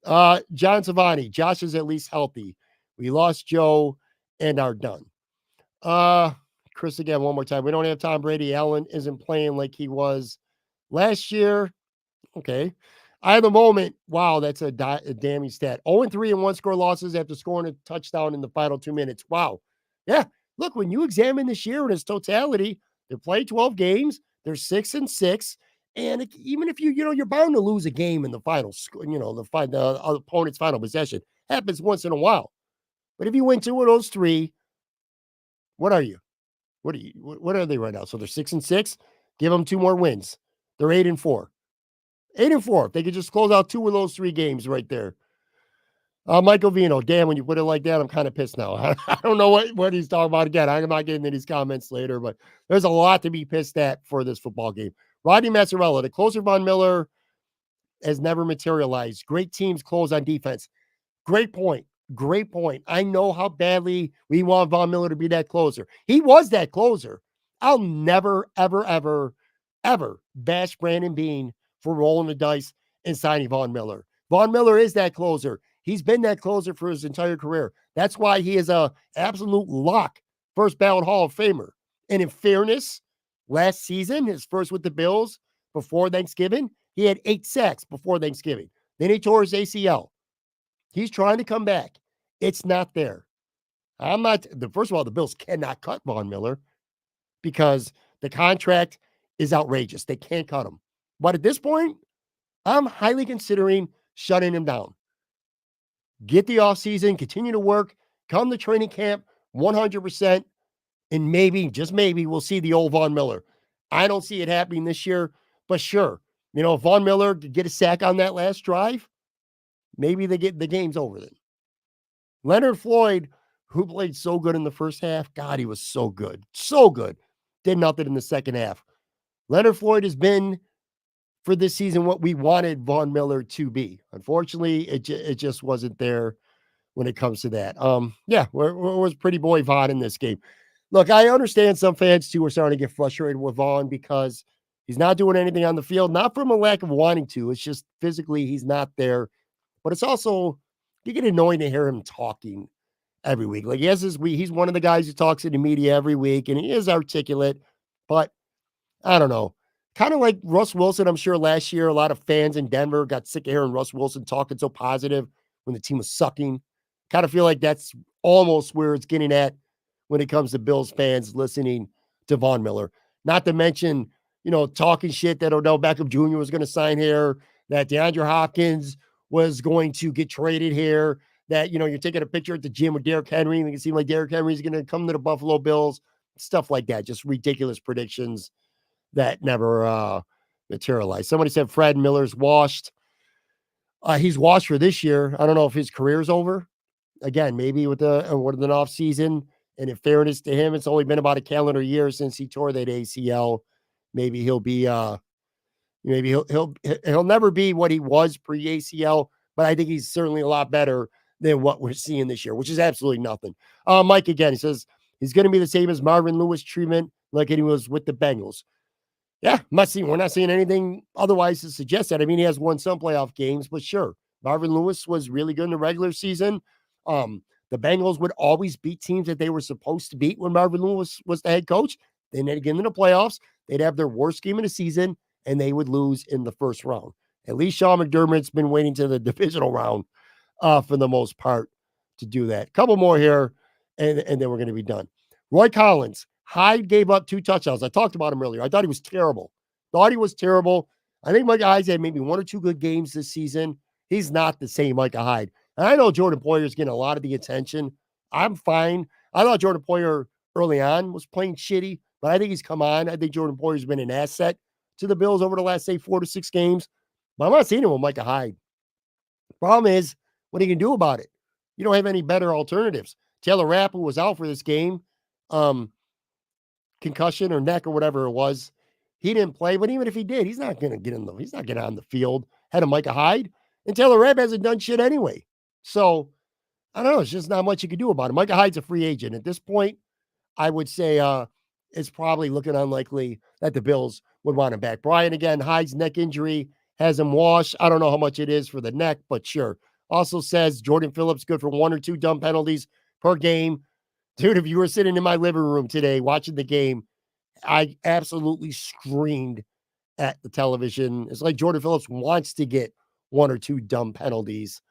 John Savani, Josh is at least healthy. We lost Joe and are done. Chris, again, one more time. We don't have Tom Brady. Allen isn't playing like he was last year. Okay. I have the moment. Wow, that's a damning stat. 0-3 and 1-score losses after scoring a touchdown in the final 2 minutes. Wow. Yeah. Look, when you examine this year in its totality, they played 12 games. They're 6-6. And even if you're bound to lose a game in the final, the opponent's final possession happens once in a while. But if you win 2 of those 3, what are you? What are they right now? So they're 6-6. Give them 2 more wins. They're 8-4. 8-4. If they could just close out 2 of those 3 games right there. Michael Vino, damn, when you put it like that, I'm kind of pissed now. I don't know what he's talking about again. I'm not getting into these comments later, but there's a lot to be pissed at for this football game. Rodney Mazzarella, the closer Von Miller has never materialized. Great teams close on defense. Great point. Great point. I know how badly we want Von Miller to be that closer. He was that closer. I'll never, ever, ever, ever bash Brandon Beane for rolling the dice and signing Von Miller. Von Miller is that closer. He's been that closer for his entire career. That's why he is a absolute lock, first ballot Hall of Famer. And in fairness, last season, his first with the Bills before Thanksgiving, he had 8 sacks before Thanksgiving. Then he tore his ACL. He's trying to come back. It's not there. First of all, the Bills cannot cut Von Miller because the contract is outrageous. They can't cut him. But at this point, I'm highly considering shutting him down. Get the offseason, continue to work, come to training camp 100%, and maybe, just maybe, we'll see the old Von Miller. I don't see it happening this year, but sure. If Von Miller could get a sack on that last drive, maybe the game's over then. Leonard Floyd, who played so good in the first half, God, he was so good. So good. Did nothing in the second half. Leonard Floyd has been, for this season, what we wanted Von Miller to be. Unfortunately, it just wasn't there when it comes to that. Where was Pretty Boy Von in this game? Look, I understand some fans, too, are starting to get frustrated with Von because he's not doing anything on the field, not from a lack of wanting to. It's just physically he's not there. But it's also, you get annoying to hear him talking every week. Like, he's one of the guys who talks to the media every week, and he is articulate, but I don't know. Kind of like Russ Wilson, I'm sure last year, a lot of fans in Denver got sick of hearing Russ Wilson talking so positive when the team was sucking. Kind of feel like that's almost where it's getting at when it comes to Bills fans listening to Von Miller. Not to mention, talking shit that Odell Beckham Jr. was going to sign here, that DeAndre Hopkins was going to get traded here, that, you're taking a picture at the gym with Derrick Henry and it seems like Derrick Henry is going to come to the Buffalo Bills, stuff like that. Just ridiculous predictions that never materialized. Somebody said Fred Miller's washed. He's washed for this year. I don't know if his career's over. Again, maybe with an off season. And in fairness to him, it's only been about a calendar year since he tore that ACL. Maybe he'll be maybe he'll never be what he was pre ACL, but I think he's certainly a lot better than what we're seeing this year, which is absolutely nothing. Mike again, he says he's going to be the same as Marvin Lewis treatment, like he was with the Bengals. Yeah, we're not seeing anything otherwise to suggest that. I mean, he has won some playoff games, but sure, Marvin Lewis was really good in the regular season. The Bengals would always beat teams that they were supposed to beat when Marvin Lewis was the head coach. Then they'd get into the playoffs. They'd have their worst game of the season, and they would lose in the first round. At least Sean McDermott's been waiting to the divisional round for the most part to do that. Couple more here, and then we're going to be done. Roy Collins. Hyde gave up 2 touchdowns. I talked about him earlier. I thought he was terrible. I think Micah Hyde had maybe 1 or 2 good games this season. He's not the same Micah Hyde. And I know Jordan Poyer's getting a lot of the attention. I'm fine. I thought Jordan Poyer early on was playing shitty, but I think he's come on. I think Jordan Poyer's been an asset to the Bills over the last, say, 4 to 6 games. But I'm not seeing him with Micah Hyde. Problem is, what are you going to do about it? You don't have any better alternatives. Taylor Rapp, who was out for this game, concussion or neck or whatever it was, he didn't play. But even if he did, he's not going to get he's not getting on the field ahead of Micah Hyde. And Taylor Rapp hasn't done shit anyway. So, I don't know. It's just not much you can do about it. Micah Hyde's a free agent. At this point, I would say it's probably looking unlikely that the Bills would want him back. Brian, again, Hyde's neck injury has him washed. I don't know how much it is for the neck, but sure. Also says Jordan Phillips good for 1 or 2 dumb penalties per game. Dude, if you were sitting in my living room today watching the game, I absolutely screamed at the television. It's like Jordan Phillips wants to get 1 or 2 dumb penalties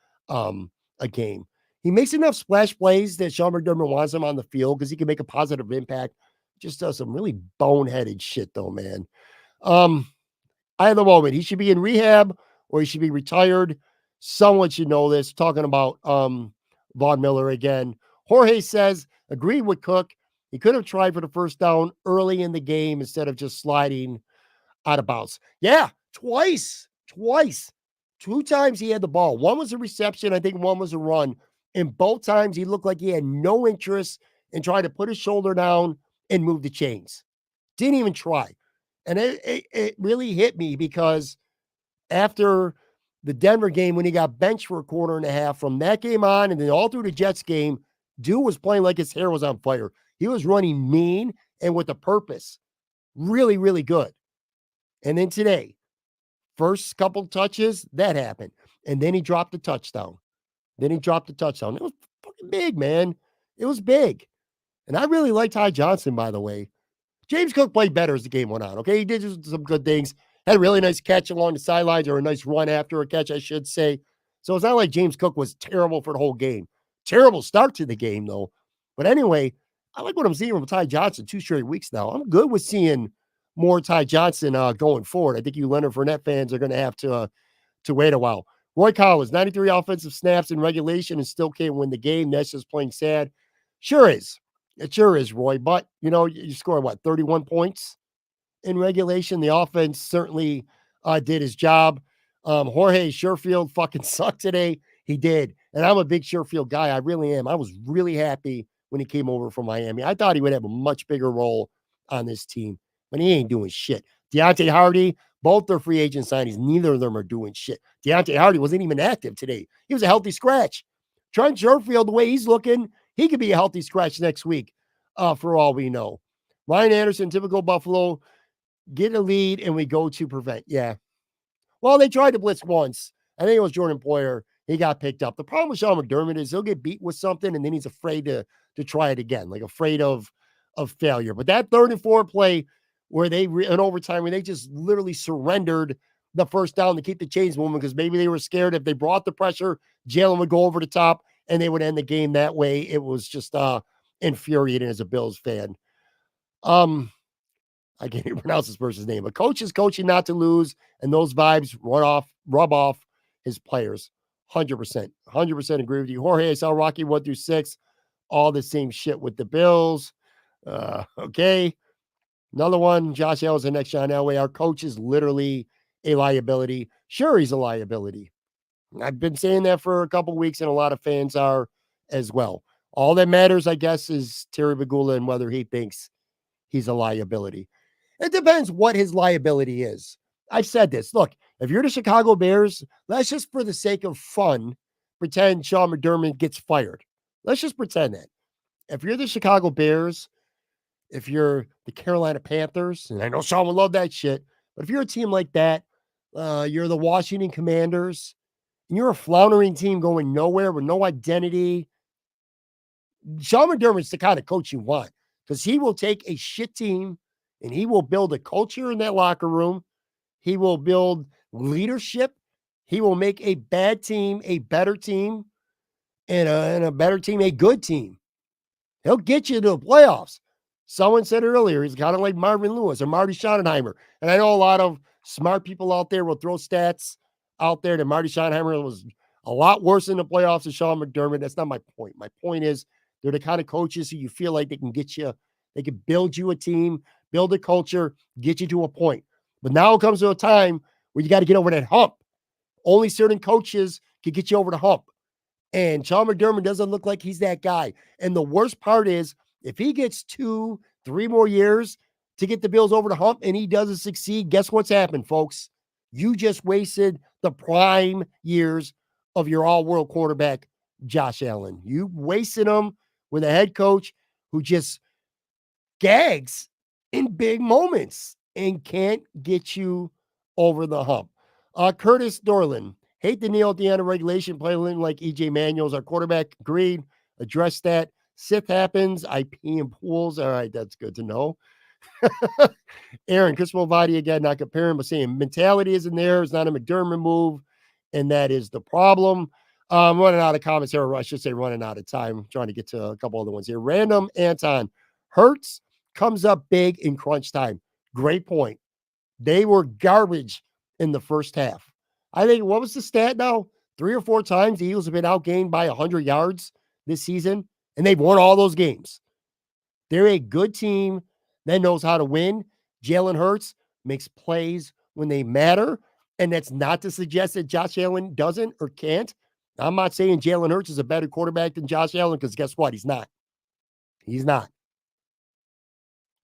a game. He makes enough splash plays that Sean McDermott wants him on the field because he can make a positive impact. Just does some really boneheaded shit, though, man. I have the moment. He should be in rehab or he should be retired. Someone should know this. Talking about Von Miller again. Jorge says, agreed with Cook. He could have tried for the first down early in the game instead of just sliding out of bounds. Yeah, twice. 2 times he had the ball. One was a reception. I think one was a run. And both times he looked like he had no interest in trying to put his shoulder down and move the chains. Didn't even try. And it really hit me because after the Denver game, when he got benched for a quarter and a half, from that game on and then all through the Jets game, dude was playing like his hair was on fire. He was running mean and with a purpose. Really, really good. And then today, first couple touches, that happened. And then he dropped the touchdown. It was fucking big, man. It was big. And I really liked Ty Johnson, by the way. James Cook played better as the game went on, okay? He did some good things. Had a really nice catch along the sidelines, or a nice run after a catch, I should say. So it's not like James Cook was terrible for the whole game. Terrible start to the game, though. But anyway, I like what I'm seeing from Ty Johnson 2 straight weeks now. I'm good with seeing more Ty Johnson going forward. I think you Leonard Fournette fans are going to have to wait a while. Roy Collins, 93 offensive snaps in regulation and still can't win the game. That's just playing sad. Sure is. It sure is, Roy. But, you score, 31 points in regulation? The offense certainly did his job. Jorge Sherfield fucking sucked today. He did. And I'm a big Sherfield guy. I really am. I was really happy when he came over from Miami. I thought he would have a much bigger role on this team, but he ain't doing shit. Deontay Hardy, both their free agent signings, neither of them are doing shit. Deontay Hardy wasn't even active today. He was a healthy scratch. Trent Sherfield, the way he's looking, he could be a healthy scratch next week, for all we know. Ryan Anderson, typical Buffalo, get a lead and we go to prevent. Yeah. Well, they tried to blitz once. I think it was Jordan Poyer. He got picked up. The problem with Sean McDermott is he'll get beat with something and then he's afraid to try it again, like afraid of failure. But that 3rd and 4 play where in overtime, where they just literally surrendered the first down to keep the chains moving because maybe they were scared if they brought the pressure, Jalen would go over the top and they would end the game that way. It was just infuriating as a Bills fan. Um, I can't even pronounce this person's name. A coach is coaching not to lose, and those vibes rub off his players. 100%. 100% agree with you. Jorge, I saw Rocky 1 through 6. All the same shit with the Bills. Okay. Another one. Josh Allen's the next John Elway. Our coach is literally a liability. Sure, he's a liability. I've been saying that for a couple weeks, and a lot of fans are as well. All that matters, I guess, is Terry Pegula and whether he thinks he's a liability. It depends what his liability is. I've said this. Look, if you're the Chicago Bears, let's just for the sake of fun pretend Sean McDermott gets fired. Let's just pretend that. If you're the Chicago Bears, if you're the Carolina Panthers, and I know Sean would love that shit, but if you're a team like that, you're the Washington Commanders, and you're a floundering team going nowhere with no identity, Sean McDermott's the kind of coach you want because he will take a shit team and he will build a culture in that locker room. He will build leadership. He will make a bad team a better team and a better team a good team. He'll get you to the playoffs. Someone said earlier, he's kind of like Marvin Lewis or Marty Schottenheimer. And I know a lot of smart people out there will throw stats out there that Marty Schottenheimer was a lot worse in the playoffs than Sean McDermott. That's not my point. My point is they're the kind of coaches who you feel like they can get you, they can build you a team, build a culture, get you to a point. But now it comes to a time where you got to get over that hump. Only certain coaches can get you over the hump. And Sean McDermott doesn't look like he's that guy. And the worst part is if he gets 2, 3 more years to get the Bills over the hump and he doesn't succeed, guess what's happened, folks? You just wasted the prime years of your all-world quarterback, Josh Allen. You wasted them with a head coach who just gags in big moments and can't get you over the hump. Curtis Dorland, hate to kneel at the end of regulation, playing like EJ Manuel's our quarterback. Agreed. Address that. Sith happens. I pee in pools. All right, that's good to know. Aaron, Chris Mulvadi again, not comparing, but saying mentality isn't there. It's not a McDermott move, and that is the problem. Running out of comments here, or I should say running out of time. I'm trying to get to a couple other ones here. Random Anton. Hurts comes up big in crunch time. Great point. They were garbage in the first half. I think, what was the stat now? 3 or 4 times the Eagles have been outgained by 100 yards this season, and they've won all those games. They're a good team that knows how to win. Jalen Hurts makes plays when they matter, and that's not to suggest that Josh Allen doesn't or can't. I'm not saying Jalen Hurts is a better quarterback than Josh Allen because guess what? He's not. He's not.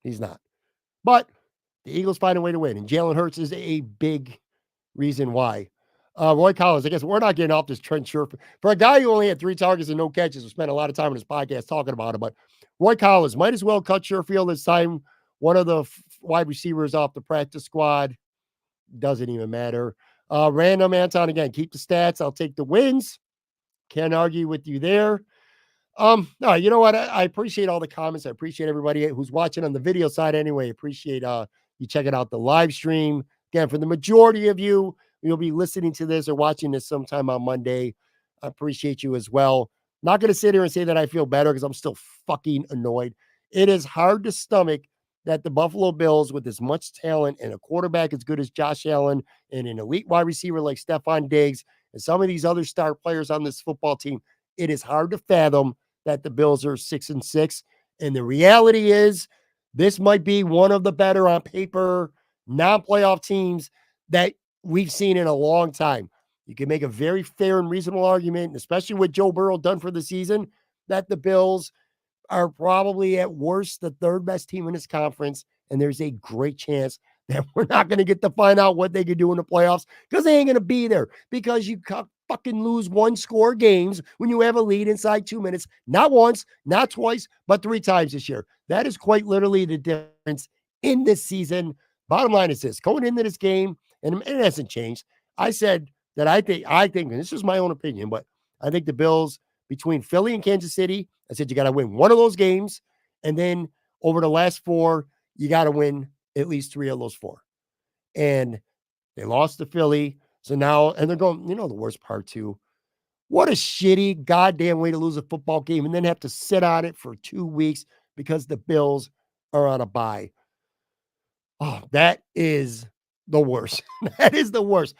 He's not. But the Eagles find a way to win, and Jalen Hurts is a big reason why. Roy Collins, I guess we're not getting off this Trent Sherfield. For a guy who only had 3 targets and no catches, we spent a lot of time on his podcast talking about him, but Roy Collins might as well cut Sherfield this time. One of the wide receivers off the practice squad. Doesn't even matter. Random Anton again, keep the stats. I'll take the wins. Can't argue with you there. No, you know what? I appreciate all the comments. I appreciate everybody who's watching on the video side anyway. Appreciate you checking out the live stream. Again, for the majority of you, you'll be listening to this or watching this sometime on Monday. I appreciate you as well. Not going to sit here and say that I feel better because I'm still fucking annoyed. It is hard to stomach that the Buffalo Bills, with as much talent and a quarterback as good as Josh Allen and an elite wide receiver like Stephon Diggs and some of these other star players on this football team, it is hard to fathom that the Bills are 6-6. And the reality is this might be one of the better on paper non-playoff teams that we've seen in a long time. You can make a very fair and reasonable argument, especially with Joe Burrow done for the season, that the Bills are probably at worst the 3rd best team in this conference. And there's a great chance that we're not going to get to find out what they can do in the playoffs because they ain't going to be there because you fucking lose 1-score games when you have a lead inside 2 minutes. Not once, not twice, but 3 times this year. That is quite literally the difference in this season. Bottom line is this, going into this game, and it hasn't changed. I said that I think, and this is my own opinion, but I think the Bills between Philly and Kansas City, I said you got to win one of those games. And then over the last 4, you got to win at least 3 of those 4. And they lost to Philly. So now, and they're going, the worst part too, What a shitty goddamn way to lose a football game and then have to sit on it for 2 weeks because the Bills are on a bye. Oh, that is the worst. That is the worst.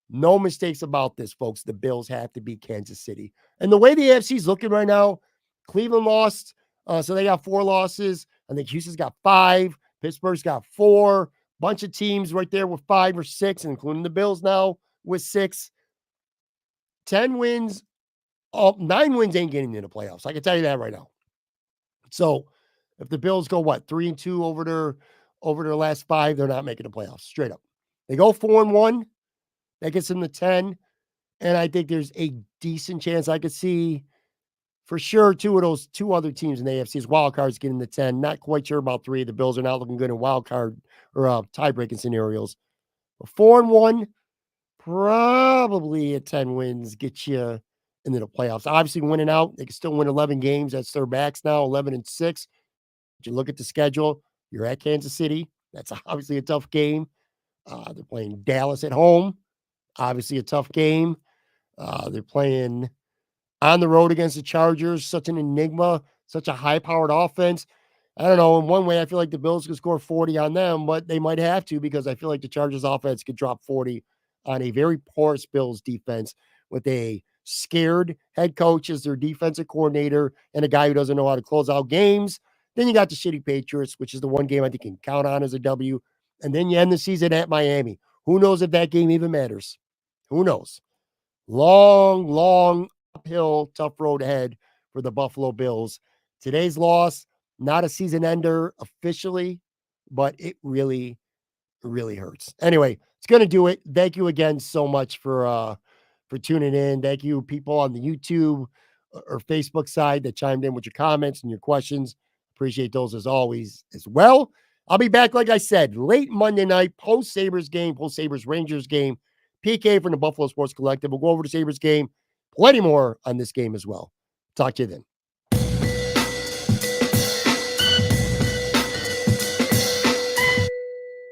No mistakes about this, folks. The Bills have to beat Kansas City. And the way the AFC is looking right now, Cleveland lost, so they got 4 losses. I think Houston's got 5. Pittsburgh's got 4. Bunch of teams right there with 5 or 6, including the Bills now with 6. 10 wins, 9 wins ain't getting into the playoffs. I can tell you that right now. So if the Bills go 3-2 over their last 5, they're not making the playoffs. Straight up. They go 4-1. That gets them to 10. And I think there's a decent chance I could see for sure 2 other teams in the AFC as wild cards getting to 10. Not quite sure about 3. The Bills are not looking good in wild card or tie-breaking scenarios. But 4-1, probably at 10 wins, get you into the playoffs. Obviously, winning out, they can still win 11 games. That's their backs now, 11-6. But you look at the schedule, you're at Kansas City. That's obviously a tough game. They're playing Dallas at home. Obviously a tough game. They're playing on the road against the Chargers, such an enigma, such a high-powered offense. I don't know. In one way, I feel like the Bills could score 40 on them, but they might have to because I feel like the Chargers offense could drop 40 on a very porous Bills defense with a scared head coach as their defensive coordinator and a guy who doesn't know how to close out games. Then you got the shitty Patriots, which is the one game I think you can count on as a W. And then you end the season at Miami. Who knows if that game even matters? Who knows? Long, long uphill, tough road ahead for the Buffalo Bills. Today's loss, not a season ender officially, but it really, really hurts. Anyway, it's going to do it. Thank you again so much for tuning in. Thank you, people on the YouTube or Facebook side that chimed in with your comments and your questions. Appreciate those as always as well. I'll be back, like I said, late Monday night, post Sabres game, post Sabres Rangers game. PK from the Buffalo Sports Collective. We'll go over the Sabres game. Plenty more on this game as well. Talk to you then.